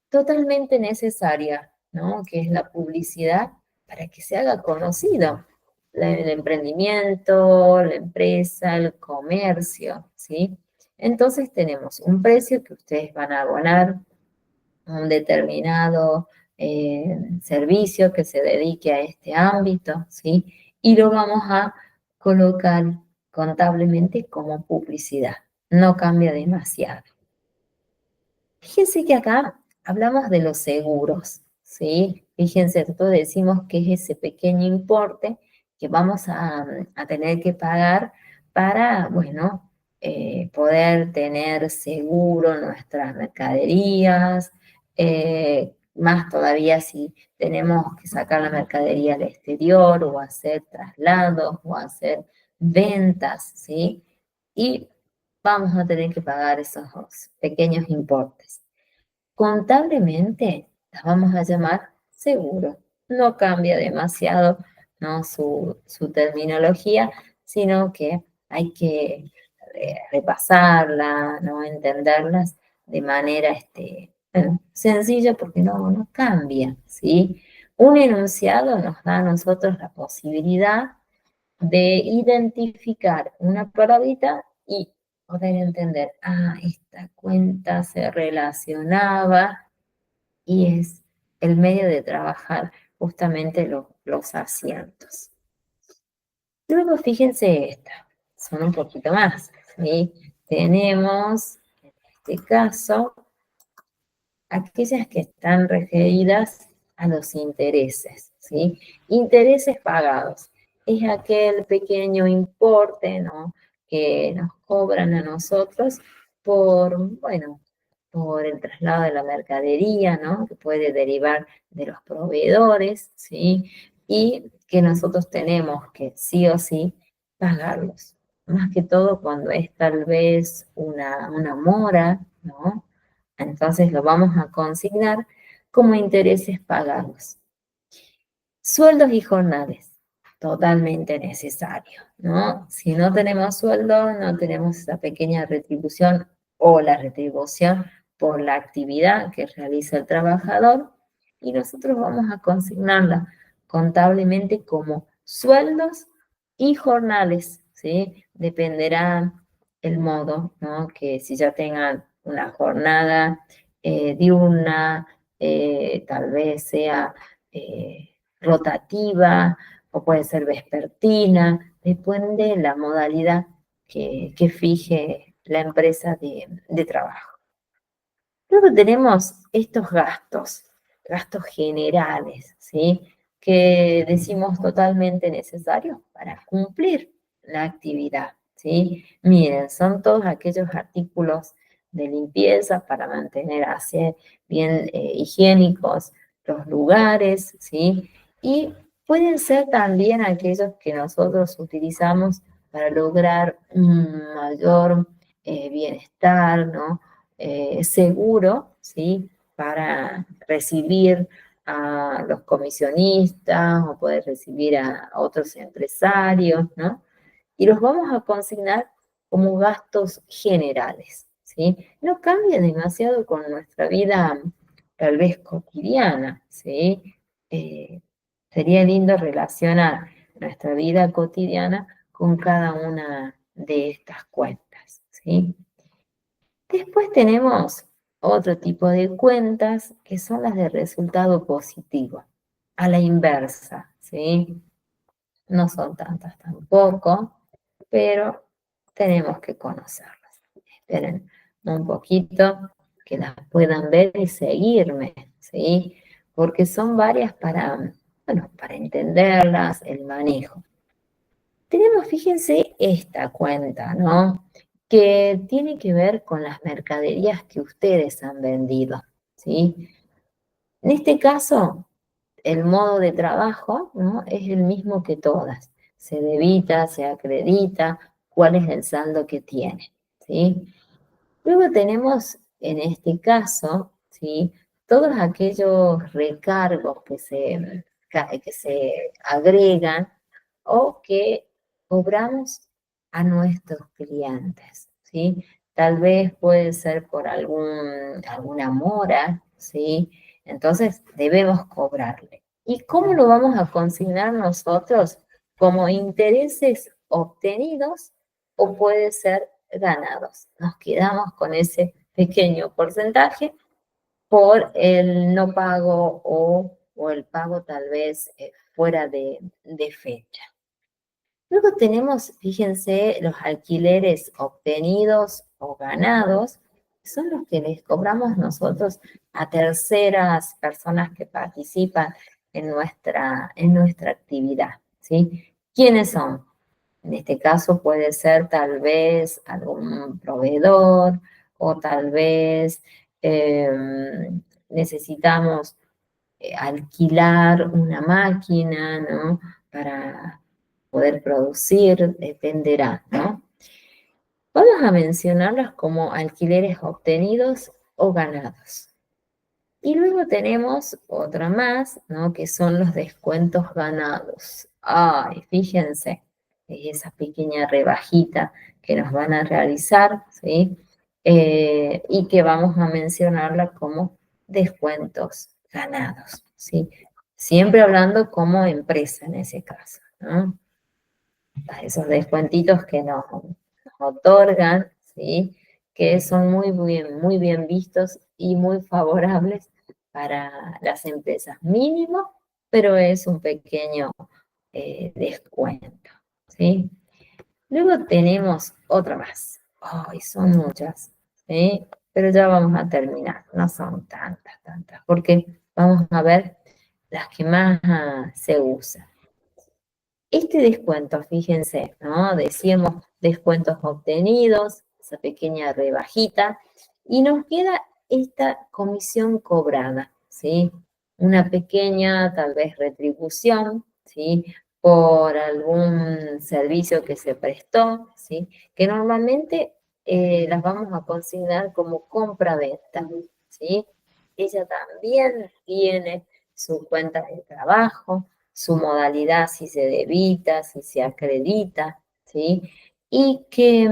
[SPEAKER 1] Totalmente necesaria, ¿no? Que es la publicidad para que se haga conocido el emprendimiento, la empresa, el comercio, ¿sí? Entonces tenemos un precio que ustedes van a abonar un determinado servicio que se dedique a este ámbito, ¿sí? Y lo vamos a colocar contablemente como publicidad. No cambia demasiado. Fíjense que acá hablamos de los seguros, ¿sí? Fíjense, nosotros decimos que es ese pequeño importe que vamos a tener que pagar para, bueno, poder tener seguro nuestras mercaderías, más todavía si tenemos que sacar la mercadería al exterior o hacer traslados o hacer ventas, ¿sí? Y vamos a tener que pagar esos pequeños importes. Contablemente las vamos a llamar seguro. No cambia demasiado, ¿no? su terminología, sino que hay que repasarla, ¿no? Entenderlas de manera sencilla porque no cambia, ¿sí? Un enunciado nos da a nosotros la posibilidad de identificar una palabrita y poder entender, esta cuenta se relacionaba y es el medio de trabajar justamente los asientos. Luego fíjense esta, son un poquito más, ¿sí? Tenemos, en este caso, aquellas que están referidas a los intereses, ¿sí? Intereses pagados. Es aquel pequeño importe, ¿no? Que nos cobran a nosotros por, bueno, por el traslado de la mercadería, ¿no? Que puede derivar de los proveedores, ¿sí? Y que nosotros tenemos que sí o sí pagarlos. Más que todo cuando es tal vez una mora, ¿no? Entonces lo vamos a consignar como intereses pagados. Sueldos y jornales, totalmente necesario, ¿no? Si no tenemos sueldo, no tenemos esa pequeña retribución o la retribución por la actividad que realiza el trabajador y nosotros vamos a consignarla contablemente como sueldos y jornales, ¿sí? Dependerá el modo, ¿no? Que si ya tengan una jornada diurna, tal vez sea rotativa o puede ser vespertina, depende de la modalidad que fije la empresa de trabajo. Luego tenemos estos gastos generales, ¿sí? Que decimos totalmente necesarios para cumplir la actividad, ¿sí? Miren, son todos aquellos artículos de limpieza para mantener así bien higiénicos los lugares, ¿sí? Y pueden ser también aquellos que nosotros utilizamos para lograr un mayor bienestar, ¿no? Seguro, ¿sí? para recibir a los comisionistas o poder recibir a otros empresarios, ¿no? Y los vamos a consignar como gastos generales, ¿sí? No cambia demasiado con nuestra vida tal vez cotidiana, ¿sí? Eh, Sería lindo relacionar nuestra vida cotidiana con cada una de estas cuentas, ¿sí? Después tenemos otro tipo de cuentas que son las de resultado positivo, a la inversa, ¿sí? No son tantas tampoco, pero tenemos que conocerlas. Esperen un poquito que las puedan ver y seguirme, ¿sí? Porque son varias para, bueno, para entenderlas, el manejo. Tenemos, fíjense, esta cuenta, ¿no? Que tiene que ver con las mercaderías que ustedes han vendido, ¿sí? En este caso, el modo de trabajo, ¿no? Es el mismo que todas. Se debita, se acredita, cuál es el saldo que tiene, ¿sí? Luego tenemos, en este caso, ¿sí? Todos aquellos recargos que se agregan o que cobramos a nuestros clientes, ¿sí? Tal vez puede ser por alguna mora, ¿sí? Entonces debemos cobrarle. ¿Y cómo lo vamos a consignar nosotros? Como intereses obtenidos o puede ser ganados. Nos quedamos con ese pequeño porcentaje por el no pago o el pago tal vez fuera de fecha. Luego tenemos, fíjense, los alquileres obtenidos o ganados, que son los que les cobramos nosotros a terceras personas que participan en nuestra actividad, ¿sí? ¿Quiénes son? En este caso puede ser tal vez algún proveedor o tal vez necesitamos alquilar una máquina, ¿no? Para poder producir, dependerá, ¿no? Vamos a mencionarlas como alquileres obtenidos o ganados. Y luego tenemos otra más, ¿no? Que son los descuentos ganados. Ay, fíjense, esa pequeña rebajita que nos van a realizar, ¿sí? Y que vamos a mencionarla como descuentos ganados, ¿sí? Siempre hablando como empresa en ese caso, ¿no? Esos descuentitos que nos otorgan, ¿sí? Que son muy bien vistos y muy favorables para las empresas. Mínimo, pero es un pequeño descuento, ¿sí? Luego tenemos otra más. Ay, son muchas, ¿sí? Pero ya vamos a terminar. No son tantas, porque vamos a ver las que más se usan. Este descuento, fíjense, ¿no? Decíamos descuentos obtenidos, esa pequeña rebajita, y nos queda esta comisión cobrada, ¿sí? Una pequeña, tal vez, retribución, ¿sí? Por algún servicio que se prestó, ¿sí? Que normalmente las vamos a consignar como compra-venta, ¿sí? Ella también tiene su cuenta de trabajo, su modalidad, si se debita, si se acredita, ¿sí? Y que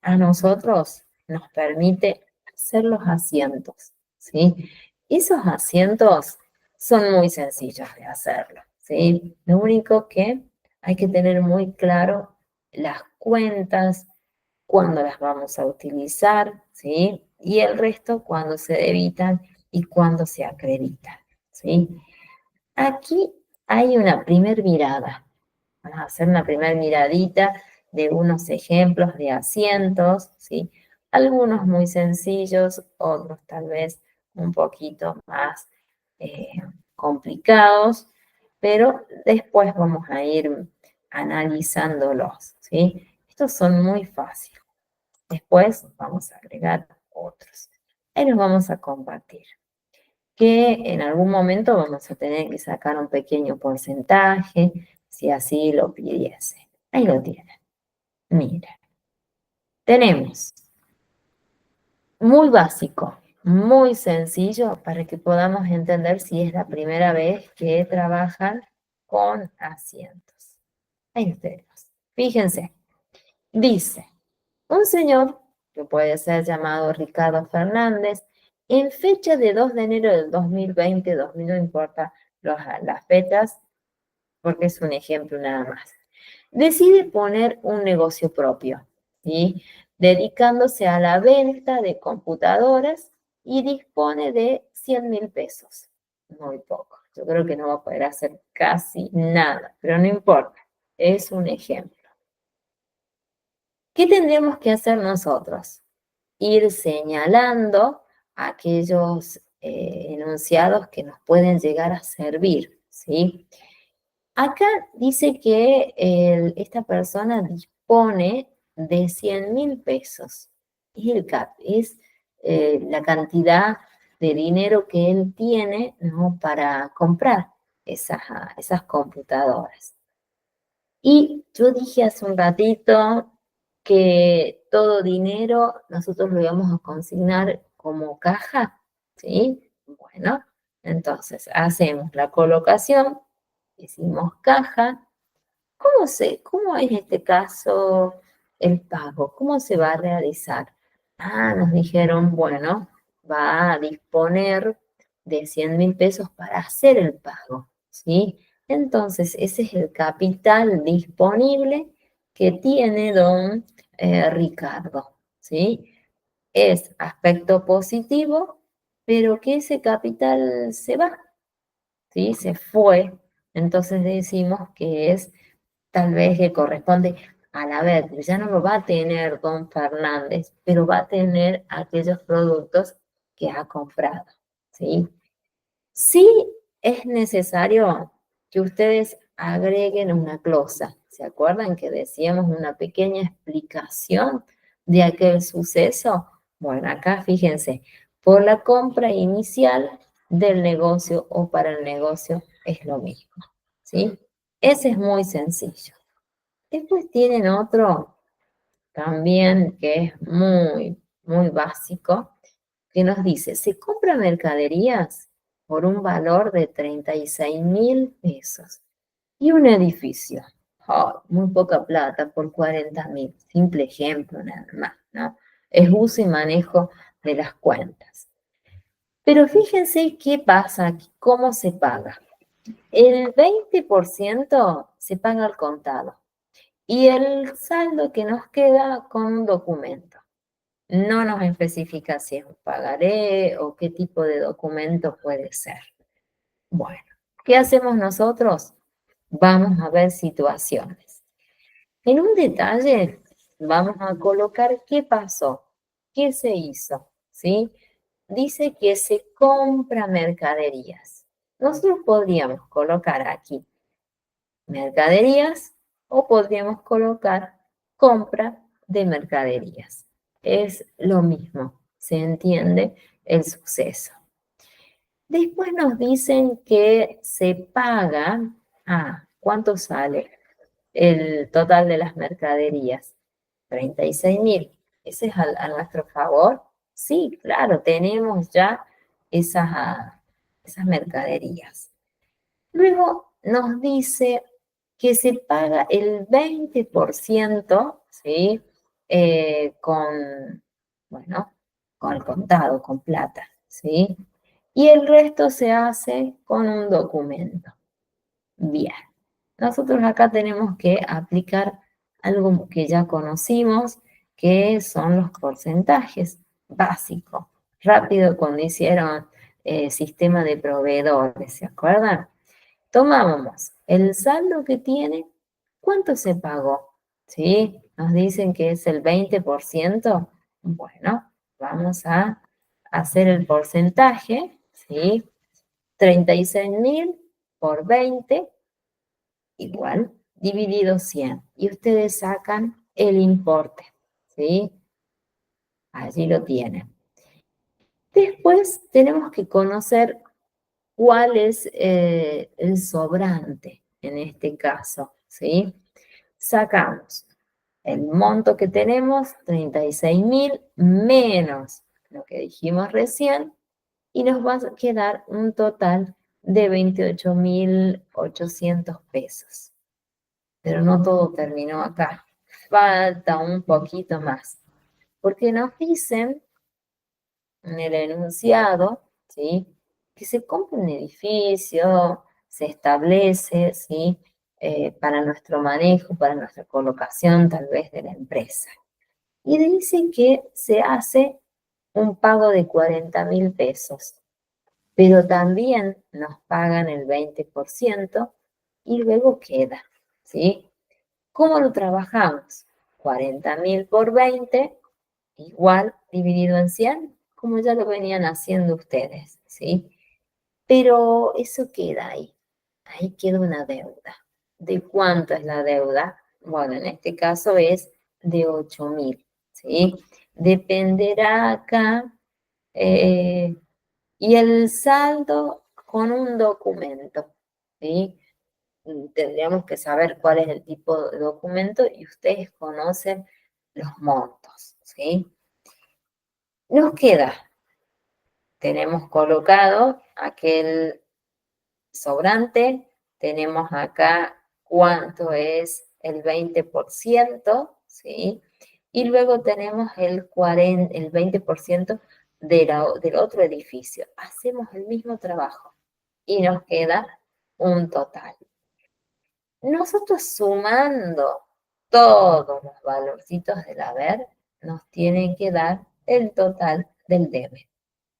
[SPEAKER 1] a nosotros nos permite hacer los asientos, ¿sí? Esos asientos son muy sencillos de hacerlo, ¿sí? Lo único que hay que tener muy claro las cuentas, cuándo las vamos a utilizar, ¿sí? Y el resto cuándo se debitan y cuándo se acreditan, ¿sí? Aquí hay una primer mirada. Vamos a hacer una primer miradita de unos ejemplos de asientos, ¿sí? Algunos muy sencillos, otros tal vez un poquito más eh, complicados, pero después vamos a ir analizándolos, ¿sí? Estos son muy fáciles. Después vamos a agregar otros. Ahí los vamos a compartir que en algún momento vamos a tener que sacar un pequeño porcentaje, si así lo pidiese. Ahí lo tienen. Mira, tenemos muy básico, muy sencillo para que podamos entender si es la primera vez que trabajan con asientos. Ahí tenemos. Fíjense, dice, un señor, que puede ser llamado Ricardo Fernández, en fecha de 2 de enero del 2020, 2000 no importa las fechas, porque es un ejemplo nada más, decide poner un negocio propio, ¿sí? Dedicándose a la venta de computadoras y dispone de 100.000 pesos. Muy poco. Yo creo que no va a poder hacer casi nada, pero no importa. Es un ejemplo. ¿Qué tendríamos que hacer nosotros? Ir señalando aquellos enunciados que nos pueden llegar a servir, ¿sí? Acá dice que esta persona dispone de 100.000 pesos. Es el CAP, es la cantidad de dinero que él tiene, ¿no?, para comprar esas computadoras. Y yo dije hace un ratito que todo dinero nosotros lo íbamos a consignar como caja, ¿sí? Bueno, entonces hacemos la colocación, decimos caja. ¿Cómo es este caso el pago? ¿Cómo se va a realizar? Nos dijeron, bueno, va a disponer de 100.000 pesos para hacer el pago, ¿sí? Entonces, ese es el capital disponible que tiene don Ricardo, ¿sí? Es aspecto positivo, pero que ese capital se va, ¿sí? Se fue. Entonces decimos que es tal vez que corresponde a la vez, ya no lo va a tener don Fernández, pero va a tener aquellos productos que ha comprado, ¿sí? Sí es necesario que ustedes agreguen una glosa. ¿Se acuerdan que decíamos una pequeña explicación de aquel suceso? Bueno, acá fíjense, por la compra inicial del negocio o para el negocio es lo mismo, ¿sí? Ese es muy sencillo. Después tienen otro también que es muy, muy básico, que nos dice, se compra mercaderías por un valor de 36.000 pesos y un edificio. Muy poca plata por 40.000. Simple ejemplo nada más, ¿no? Es uso y manejo de las cuentas. Pero fíjense qué pasa aquí, cómo se paga. El 20% se paga al contado y el saldo que nos queda con un documento. No nos especifica si es un pagaré o qué tipo de documento puede ser. Bueno, ¿qué hacemos nosotros? Vamos a ver situaciones. En un detalle vamos a colocar qué pasó, qué se hizo, ¿sí? Dice que se compra mercaderías. Nosotros podríamos colocar aquí mercaderías o podríamos colocar compra de mercaderías. Es lo mismo, se entiende el suceso. Después nos dicen que se paga, ¿cuánto sale el total de las mercaderías? 36.000. ¿Ese es a nuestro favor? Sí, claro, tenemos ya esas mercaderías. Luego nos dice que se paga el 20%, ¿sí? Bueno, con el contado, con plata, ¿sí? Y el resto se hace con un documento. Bien, nosotros acá tenemos que aplicar algo que ya conocimos, que son los porcentajes básicos. Rápido cuando hicieron sistema de proveedores, ¿se acuerdan? Tomábamos el saldo que tiene, ¿cuánto se pagó? ¿Sí? Nos dicen que es el 20%. Bueno, vamos a hacer el porcentaje, ¿sí? 36.000 por 20 igual, dividido 100. Y ustedes sacan el importe, ¿sí? Allí lo tienen. Después tenemos que conocer cuál es el sobrante en este caso, ¿sí? Sacamos el monto que tenemos, 36.000, menos lo que dijimos recién, y nos va a quedar un total de 28.800 pesos. Pero no todo terminó acá. Falta un poquito más. Porque nos dicen en el enunciado, ¿sí? Que se compra un edificio, se establece, ¿sí? Para nuestro manejo, para nuestra colocación tal vez de la empresa. Y dice que se hace un pago de 40.000 pesos, pero también nos pagan el 20% y luego queda, ¿sí? ¿Cómo lo trabajamos? 40.000 por 20 igual dividido en 100, como ya lo venían haciendo ustedes, ¿sí? Pero eso queda ahí, ahí queda una deuda. ¿De cuánto es la deuda? Bueno, en este caso es de 8.000, ¿sí? Dependerá acá, y el saldo con un documento, ¿sí? Tendríamos que saber cuál es el tipo de documento y ustedes conocen los montos, ¿sí? Nos queda, tenemos colocado aquel sobrante, tenemos acá cuánto es el 20%, ¿sí? Y luego tenemos el 20% del otro edificio. Hacemos el mismo trabajo y nos queda un total. Nosotros sumando todos los valorcitos del haber, nos tienen que dar el total del debe.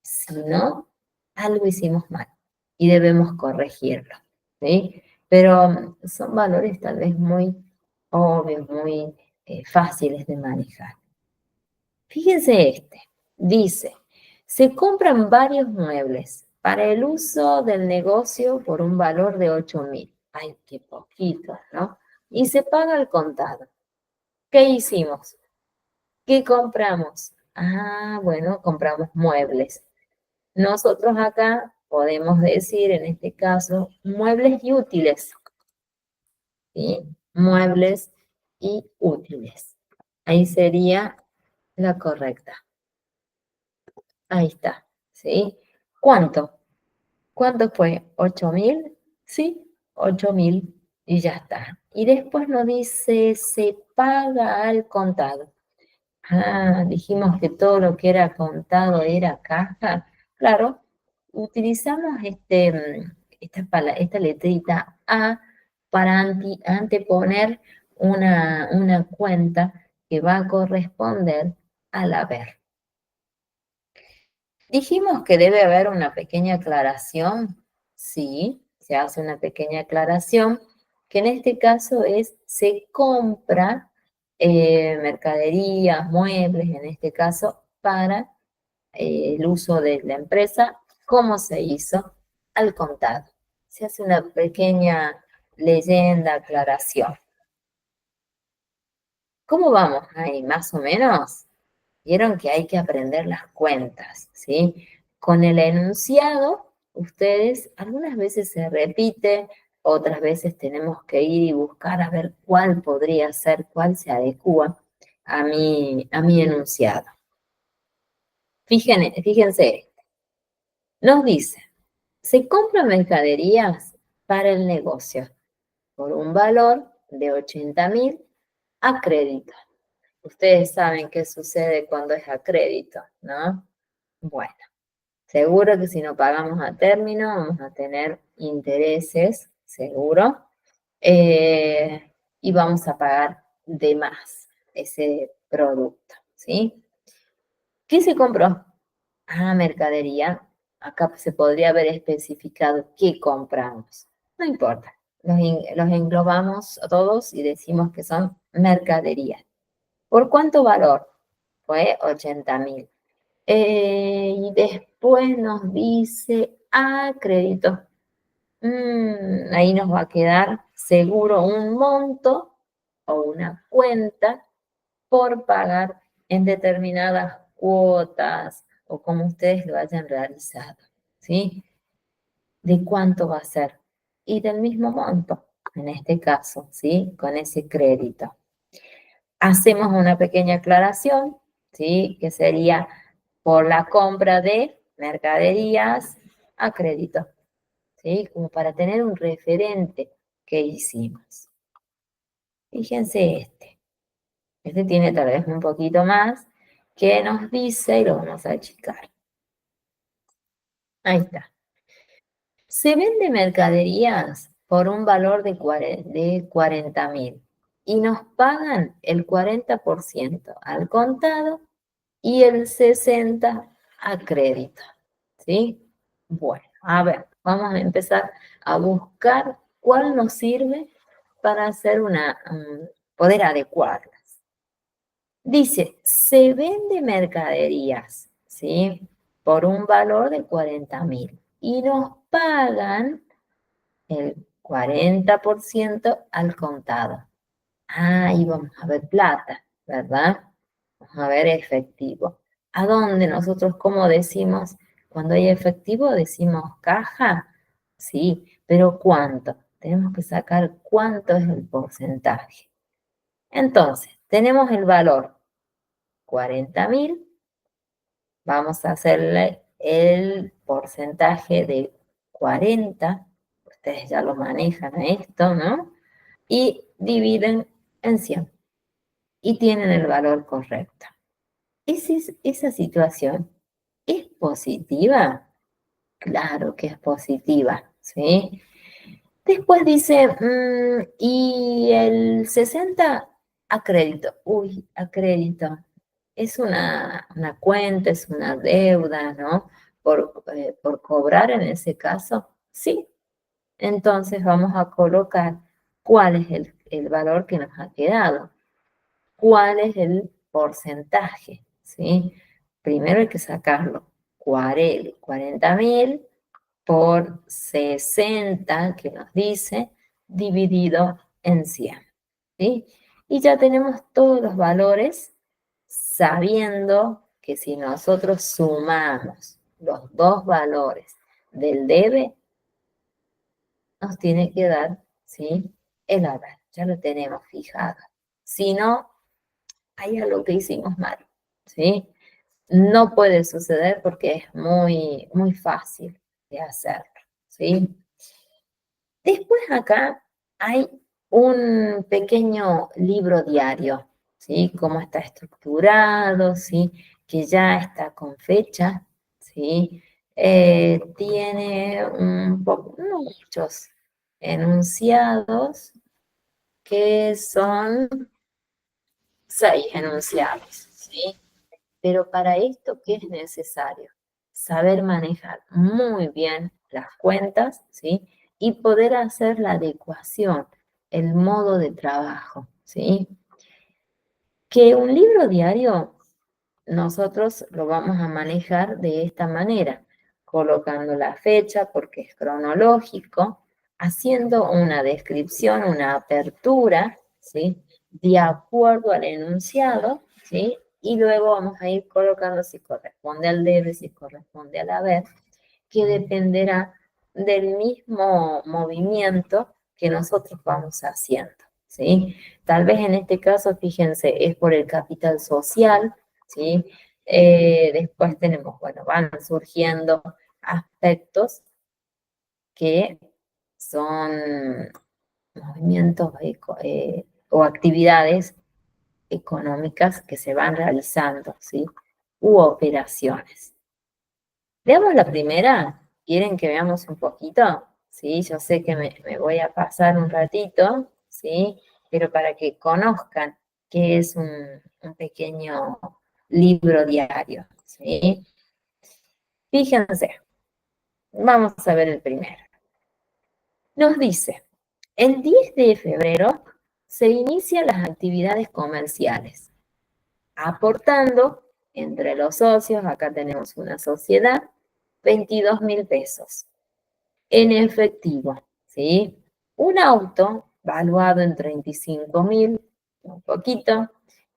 [SPEAKER 1] Si no, algo hicimos mal y debemos corregirlo, ¿sí? Pero son valores tal vez muy obvios, muy fáciles de manejar. Fíjense este, dice, se compran varios muebles para el uso del negocio por un valor de 8.000. Ay, qué poquito, ¿no? Y se paga al contado. ¿Qué hicimos? ¿Qué compramos? Ah, bueno, compramos muebles. Nosotros acá podemos decir, en este caso, muebles y útiles, ¿sí? Muebles y útiles. Ahí sería la correcta. Ahí está, ¿sí? ¿Cuánto? ¿Cuánto fue? ¿8.000? Sí, 8.000 y ya está. Y después nos dice, se paga al contado. Ah, dijimos que todo lo que era contado era caja. Claro, utilizamos esta letrita A para anteponer una cuenta que va a corresponder al haber. Dijimos que debe haber una pequeña aclaración. Sí, se hace una pequeña aclaración, que en este caso se compra mercaderías, muebles, en este caso, para el uso de la empresa, como se hizo al contado. Se hace una pequeña leyenda, aclaración. ¿Cómo vamos ahí? Más o menos. Vieron que hay que aprender las cuentas, ¿sí? Con el enunciado, ustedes algunas veces se repite, otras veces tenemos que ir y buscar a ver cuál podría ser, cuál se adecua a mi enunciado. Fíjense, nos dice, se compran mercaderías para el negocio por un valor de 80.000 a crédito. Ustedes saben qué sucede cuando es a crédito, ¿no? Bueno, seguro que si no pagamos a término vamos a tener intereses, seguro, y vamos a pagar de más ese producto, ¿sí? ¿Qué se compró? Ah, mercadería. Acá se podría haber especificado qué compramos. No importa, los englobamos a todos y decimos que son mercaderías. ¿Por cuánto valor? Fue 80.000. Y después nos dice, crédito. Ahí nos va a quedar seguro un monto o una cuenta por pagar en determinadas cuotas o como ustedes lo hayan realizado, ¿sí? ¿De cuánto va a ser? Y del mismo monto, en este caso, ¿sí? Con ese crédito. Hacemos una pequeña aclaración, ¿sí? Que sería por la compra de mercaderías a crédito, ¿sí? Como para tener un referente que hicimos. Fíjense este tiene tal vez un poquito más, que nos dice, y lo vamos a achicar. Ahí está. Se vende mercaderías por un valor de 40.000 y nos pagan el 40% al contado y el 60% a crédito, ¿sí? Bueno, a ver, vamos a empezar a buscar cuál nos sirve para hacer poder adecuarlas. Dice, se vende mercaderías, ¿sí? Por un valor de 40.000 y nos pagan el 40% al contado. Ahí vamos a ver plata, ¿verdad? Vamos a ver efectivo. ¿A dónde nosotros, cómo decimos? Cuando hay efectivo decimos caja, sí, pero ¿cuánto? Tenemos que sacar cuánto es el porcentaje. Entonces, tenemos el valor 40.000, vamos a hacerle el porcentaje de 40, ustedes ya lo manejan a esto, ¿no? Y dividen en 100 y tienen el valor correcto. Esa situación es positiva, claro que es positiva, ¿sí? Después dice, y el 60 a crédito. Uy, a crédito. Es una cuenta, es una deuda, ¿no? Por cobrar en ese caso, sí. Entonces vamos a colocar cuál es el valor que nos ha quedado, cuál es el porcentaje, ¿sí? Primero hay que sacarlo. 40.000 por 60, que nos dice, dividido en 100, ¿sí? Y ya tenemos todos los valores, sabiendo que si nosotros sumamos los dos valores del debe, nos tiene que dar, ¿sí? El haber, ya lo tenemos fijado. Si no, hay algo que hicimos mal, ¿sí? No puede suceder porque es muy, muy fácil de hacerlo, ¿sí? Después acá hay un pequeño libro diario, ¿sí? Cómo está estructurado, ¿sí? Que ya está con fecha, ¿sí? Tiene muchos enunciados que son 6 enunciados, ¿sí? Pero para esto, ¿qué es necesario? Saber manejar muy bien las cuentas, ¿sí? Y poder hacer la adecuación, el modo de trabajo, ¿sí? Que un libro diario nosotros lo vamos a manejar de esta manera, colocando la fecha porque es cronológico, haciendo una descripción, una apertura, ¿sí? De acuerdo al enunciado, ¿sí? Y luego vamos a ir colocando si corresponde al debe, si corresponde al haber, que dependerá del mismo movimiento que nosotros vamos haciendo, ¿sí? Tal vez en este caso, fíjense, es por el capital social, ¿sí? Después tenemos, bueno, van surgiendo aspectos que son movimientos o actividades económicas que se van realizando, ¿sí? U operaciones. Veamos la primera. ¿Quieren que veamos un poquito? Sí, yo sé que me voy a pasar un ratito, ¿sí? Pero para que conozcan qué es un pequeño libro diario, ¿sí? Fíjense, vamos a ver el primero. Nos dice, el 10 de febrero se inician las actividades comerciales, aportando entre los socios, acá tenemos una sociedad, 22.000 pesos en efectivo, ¿sí? Un auto valuado en 35.000, un poquito,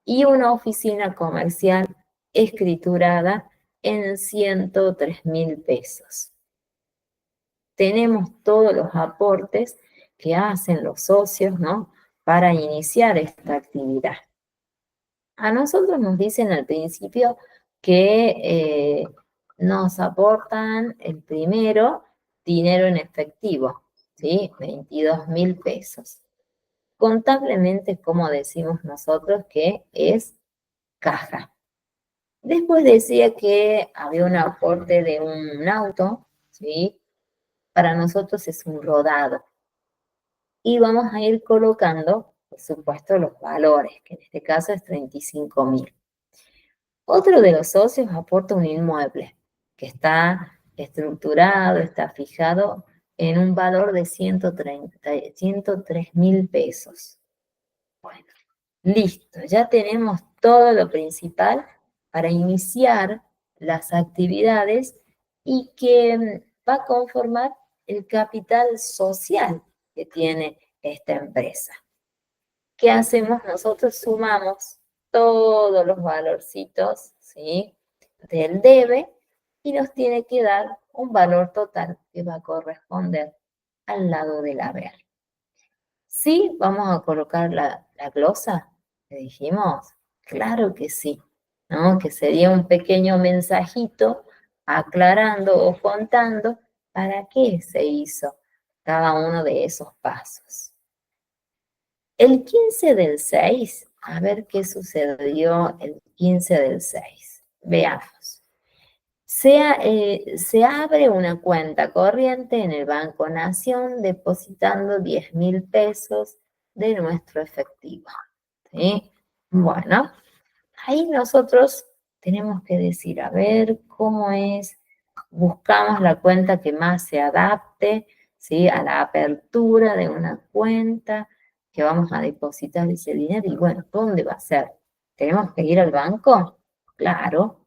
[SPEAKER 1] y una oficina comercial escriturada en 103.000 pesos. Tenemos todos los aportes que hacen los socios, ¿no? Para iniciar esta actividad. A nosotros nos dicen al principio que nos aportan el primero dinero en efectivo, ¿sí? 22.000 pesos. Contablemente, como decimos nosotros, que es caja. Después decía que había un aporte de un auto, ¿sí? Para nosotros es un rodado. Y vamos a ir colocando, por supuesto, los valores, que en este caso es 35.000. Otro de los socios aporta un inmueble que está estructurado, está fijado en un valor de 103.000 pesos. Bueno, listo, ya tenemos todo lo principal para iniciar las actividades y que va a conformar el capital social que tiene esta empresa. ¿Qué hacemos? Nosotros sumamos todos los valorcitos, ¿sí? Del debe y nos tiene que dar un valor total que va a corresponder al lado del haber. ¿Sí? ¿Vamos a colocar la glosa? ¿Le dijimos? Claro que sí, ¿no? Que sería un pequeño mensajito aclarando o contando para qué se hizo cada uno de esos pasos. El 15 del 6, a ver qué sucedió el 15 del 6. Veamos. Se abre una cuenta corriente en el Banco Nación depositando 10.000 pesos de nuestro efectivo. ¿Sí? Bueno, ahí nosotros tenemos que decir, a ver cómo es, buscamos la cuenta que más se adapte, ¿sí? A la apertura de una cuenta que vamos a depositar ese dinero y bueno, ¿dónde va a ser? ¿Tenemos que ir al banco? Claro,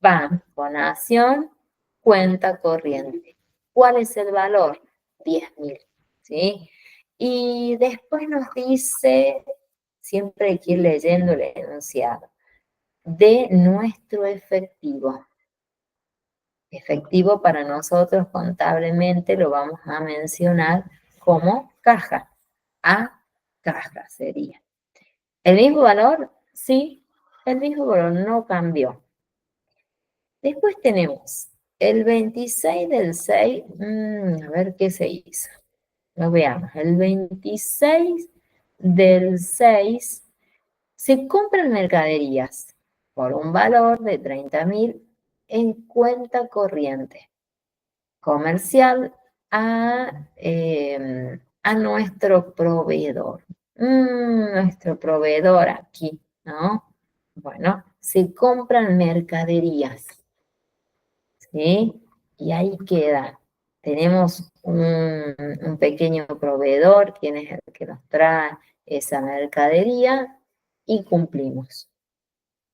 [SPEAKER 1] Banco Nación, cuenta corriente. ¿Cuál es el valor? 10.000, ¿sí? Y después nos dice, siempre hay que ir leyendo el enunciado, de nuestro efectivo. Efectivo para nosotros contablemente lo vamos a mencionar como caja. A caja sería. ¿El mismo valor? Sí, el mismo valor no cambió. Después tenemos el 26 del 6, a ver qué se hizo. Lo veamos. El 26 del 6 se compran mercaderías por un valor de 30.000 en cuenta corriente comercial a nuestro proveedor. Nuestro proveedor aquí, ¿no? Bueno, se compran mercaderías, ¿sí? Y ahí queda. Tenemos un pequeño proveedor, quien es el que nos trae esa mercadería, y cumplimos.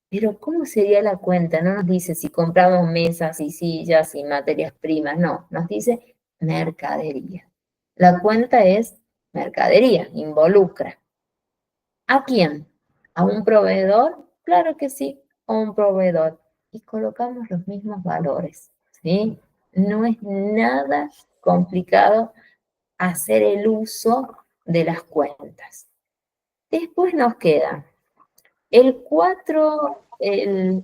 [SPEAKER 1] Pero ¿cómo sería la cuenta? No nos dice si compramos mesas y sillas y materias primas, no, nos dice mercadería. La cuenta es mercadería, involucra. ¿A quién? ¿A un proveedor? Claro que sí, a un proveedor. Y colocamos los mismos valores, ¿sí? No es nada complicado hacer el uso de las cuentas. Después nos queda el 4, el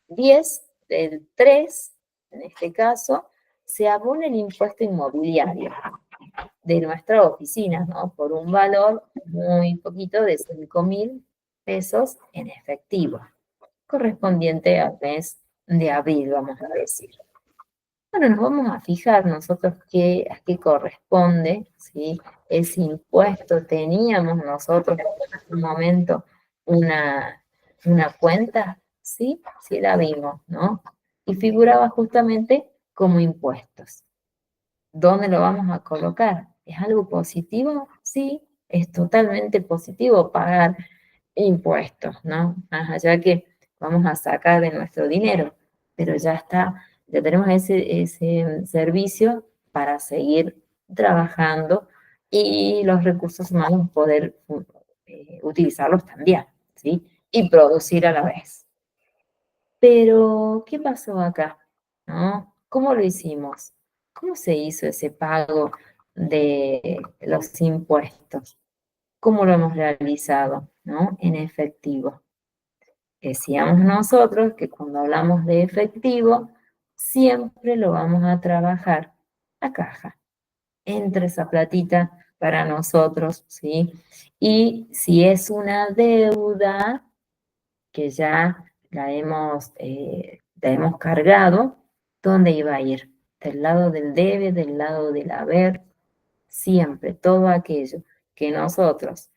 [SPEAKER 1] 10 del 3, en este caso, se abona el impuesto inmobiliario de nuestra oficina, ¿no? Por un valor muy poquito de 5.000 pesos en efectivo, correspondiente al mes de abril, vamos a decir. Bueno, nos vamos a fijar nosotros a qué corresponde, ¿sí? Ese impuesto. Teníamos nosotros en un momento una cuenta, ¿sí? Sí la vimos, ¿no? Y figuraba justamente como impuestos. ¿Dónde lo vamos a colocar? ¿Es algo positivo? Sí, es totalmente positivo pagar impuestos, ¿no? Más allá que vamos a sacar de nuestro dinero, pero ya está, ya tenemos ese servicio para seguir trabajando y los recursos humanos poder utilizarlos también, ¿sí? Y producir a la vez. Pero, ¿qué pasó acá? ¿No? ¿Cómo lo hicimos? ¿Cómo se hizo ese pago de los impuestos? ¿Cómo lo hemos realizado? ¿No? En efectivo. decíamos nosotros que cuando hablamos de efectivo, siempre lo vamos a trabajar a caja. Entra esa platita para nosotros, ¿sí? Y si es una deuda que ya la hemos cargado, ¿dónde iba a ir? Del lado del debe, del lado del haber, siempre todo aquello que nosotros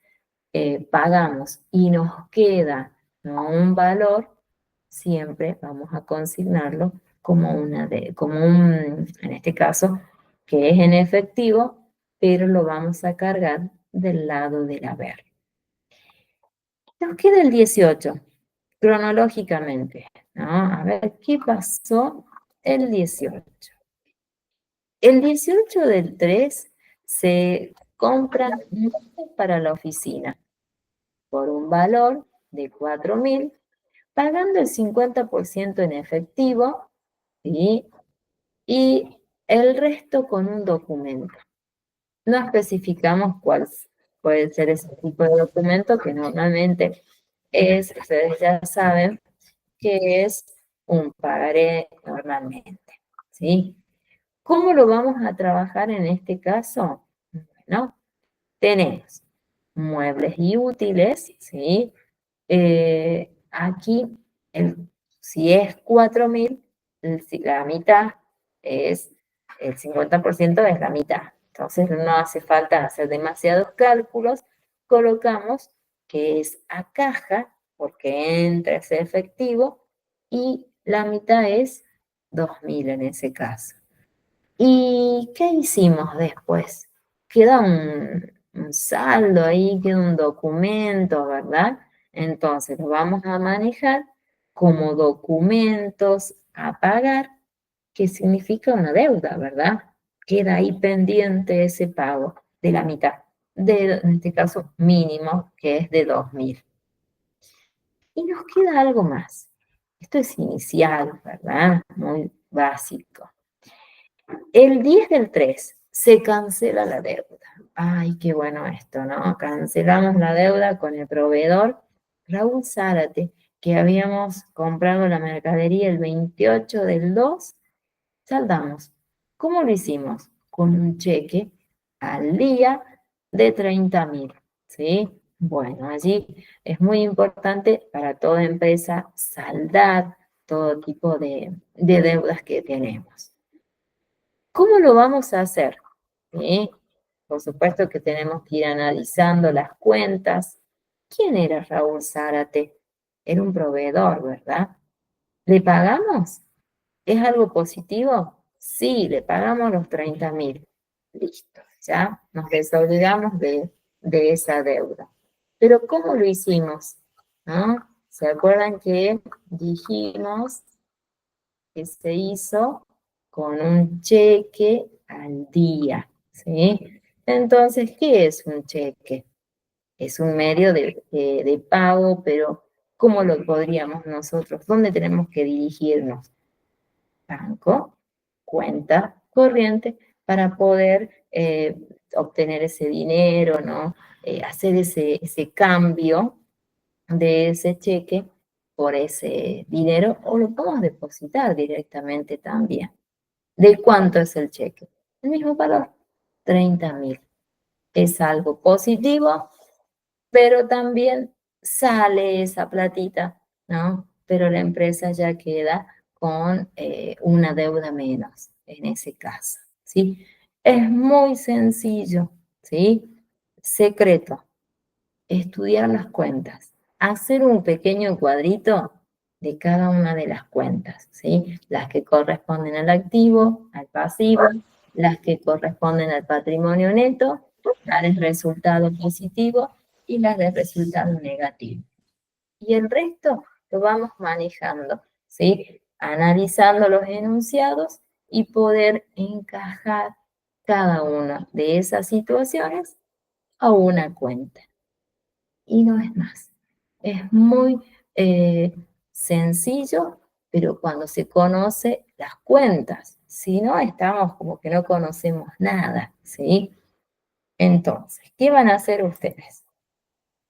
[SPEAKER 1] pagamos y nos queda, ¿no?, un valor, siempre vamos a consignarlo como en este caso, que es en efectivo, pero lo vamos a cargar del lado del haber. Nos queda el 18, cronológicamente, ¿no? A ver, ¿qué pasó el 18? El 18 del 3 se compran muebles para la oficina por un valor de 4.000, pagando el 50% en efectivo, ¿sí?, y el resto con un documento. No especificamos cuál puede ser ese tipo de documento, que normalmente ustedes ya saben, que es un pagaré normalmente, ¿sí? ¿Cómo lo vamos a trabajar en este caso? Bueno, tenemos muebles y útiles, ¿sí? Aquí, si es 4.000, la mitad es, el 50% es la mitad. Entonces no hace falta hacer demasiados cálculos. Colocamos que es a caja, porque entra ese efectivo, y la mitad es 2.000 en ese caso. ¿Y qué hicimos después? Queda un saldo ahí, queda un documento, ¿verdad? Entonces lo vamos a manejar como documentos a pagar, que significa una deuda, ¿verdad? Queda ahí pendiente ese pago de la mitad, en este caso mínimo, que es de 2.000. Y nos queda algo más. Esto es inicial, ¿verdad? Muy básico. El 10 del 3 se cancela la deuda. Ay, qué bueno esto, ¿no? Cancelamos la deuda con el proveedor Raúl Zárate, que habíamos comprado la mercadería el 28 del 2, saldamos. ¿Cómo lo hicimos? Con un cheque al día de 30.000, ¿sí? Bueno, allí es muy importante para toda empresa saldar todo tipo de deudas que tenemos. ¿Cómo lo vamos a hacer? ¿Sí? Por supuesto que tenemos que ir analizando las cuentas. ¿Quién era Raúl Zárate? Era un proveedor, ¿verdad? ¿Le pagamos? ¿Es algo positivo? Sí, le pagamos los 30.000. Listo, ya nos desolvidamos de esa deuda. Pero ¿cómo lo hicimos? ¿No? ¿Se acuerdan que dijimos que se hizo con un cheque al día? ¿Sí? Entonces, ¿qué es un cheque? Es un medio de pago, pero ¿cómo lo podríamos nosotros? ¿Dónde tenemos que dirigirnos? Banco, cuenta corriente, para poder obtener ese dinero, ¿no? Hacer ese cambio de ese cheque por ese dinero, o lo podemos depositar directamente también. ¿De cuánto es el cheque? El mismo valor, 30.000. Es algo positivo, pero también sale esa platita, ¿no? Pero la empresa ya queda con una deuda menos en ese caso, ¿sí? Es muy sencillo, ¿sí? Secreto: estudiar las cuentas, hacer un pequeño cuadrito de cada una de las cuentas, ¿sí? Las que corresponden al activo, al pasivo, las que corresponden al patrimonio neto, las de resultado positivo y las de resultado negativo. Y el resto lo vamos manejando, ¿sí? Analizando los enunciados y poder encajar cada una de esas situaciones a una cuenta. Y no es más. Es muy sencillo, pero cuando se conoce las cuentas, si no, estamos como que no conocemos nada, ¿sí? Entonces, ¿qué van a hacer ustedes?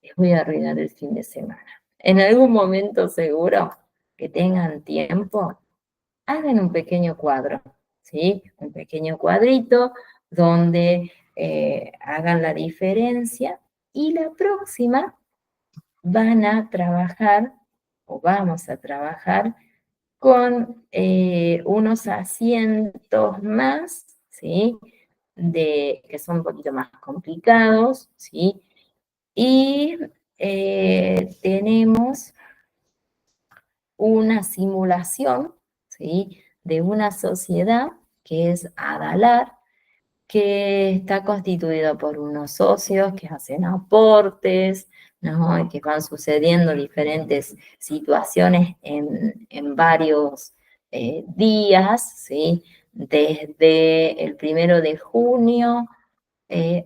[SPEAKER 1] Les voy a arruinar el fin de semana. en algún momento seguro que tengan tiempo, hagan un pequeño cuadro, ¿sí? Un pequeño cuadrito donde hagan la diferencia y la próxima van a trabajar o vamos a trabajar con unos asientos más, ¿sí? Que son un poquito más complicados, ¿sí? Y tenemos una simulación, ¿sí? De una sociedad que es Adalar, que está constituido por unos socios que hacen aportes, ¿no? Y que van sucediendo diferentes situaciones en varios días, ¿sí? Desde el 1 de junio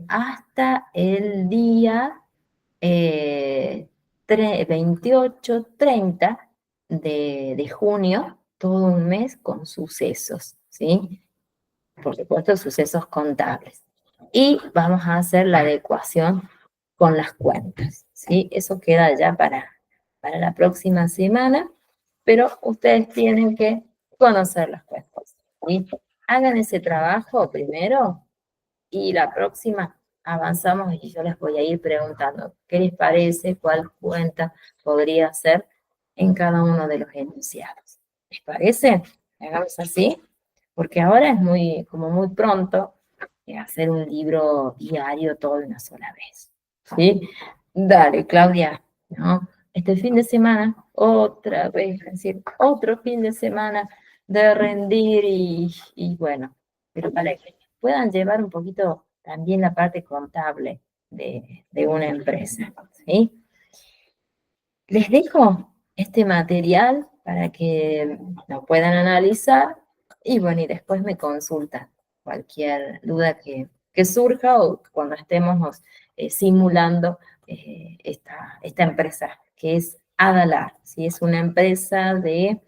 [SPEAKER 1] hasta el día 28, 30 de junio, todo un mes con sucesos, ¿sí? Por supuesto, sucesos contables. Y vamos a hacer la adecuación con las cuentas, ¿sí? Eso queda ya para la próxima semana, pero ustedes tienen que conocer las cuentas, ¿sí? Hagan ese trabajo primero y la próxima avanzamos y yo les voy a ir preguntando qué les parece, cuál cuenta podría ser en cada uno de los enunciados. ¿Les parece? Hagamos así, porque ahora es como muy pronto hacer un libro diario todo de una sola vez. ¿Sí? Dale, Claudia, ¿no? Este fin de semana, otra vez, es decir, otro fin de semana de rendir y bueno, pero para que puedan llevar un poquito también la parte contable de una empresa, ¿sí? Les dejo este material para que lo puedan analizar y bueno, y después me consultan cualquier duda que surja o cuando estemos simulando esta empresa que es Adalar, ¿sí? Es una empresa de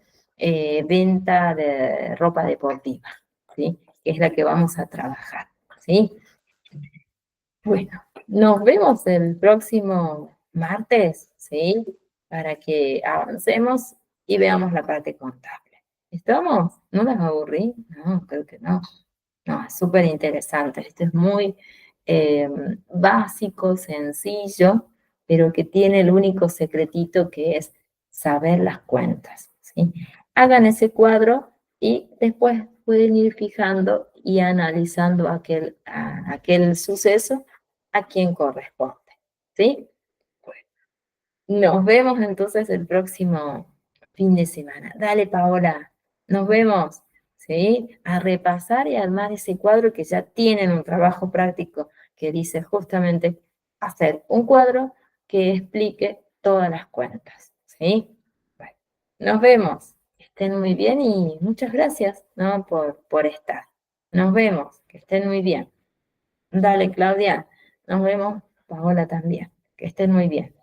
[SPEAKER 1] venta de ropa deportiva, ¿sí? Que es la que vamos a trabajar, ¿sí? Bueno, nos vemos el próximo martes, ¿sí? Para que avancemos y veamos la parte contable. ¿Estamos? ¿No las aburrí? No, creo que no. No, es súper interesante. Esto es muy eh, básico, sencillo, pero que tiene el único secretito que es saber las cuentas, ¿sí? Hagan ese cuadro y después pueden ir fijando y analizando aquel suceso a quien corresponde, ¿sí? Bueno, nos vemos entonces el próximo fin de semana. Dale, Paola, nos vemos, ¿sí? A repasar y armar ese cuadro que ya tienen un trabajo práctico que dice justamente hacer un cuadro que explique todas las cuentas, ¿sí? Bueno, nos vemos. Que estén muy bien y muchas gracias, ¿no? Por estar. Nos vemos. Que estén muy bien. Dale, Claudia. Nos vemos. Paola también. Que estén muy bien.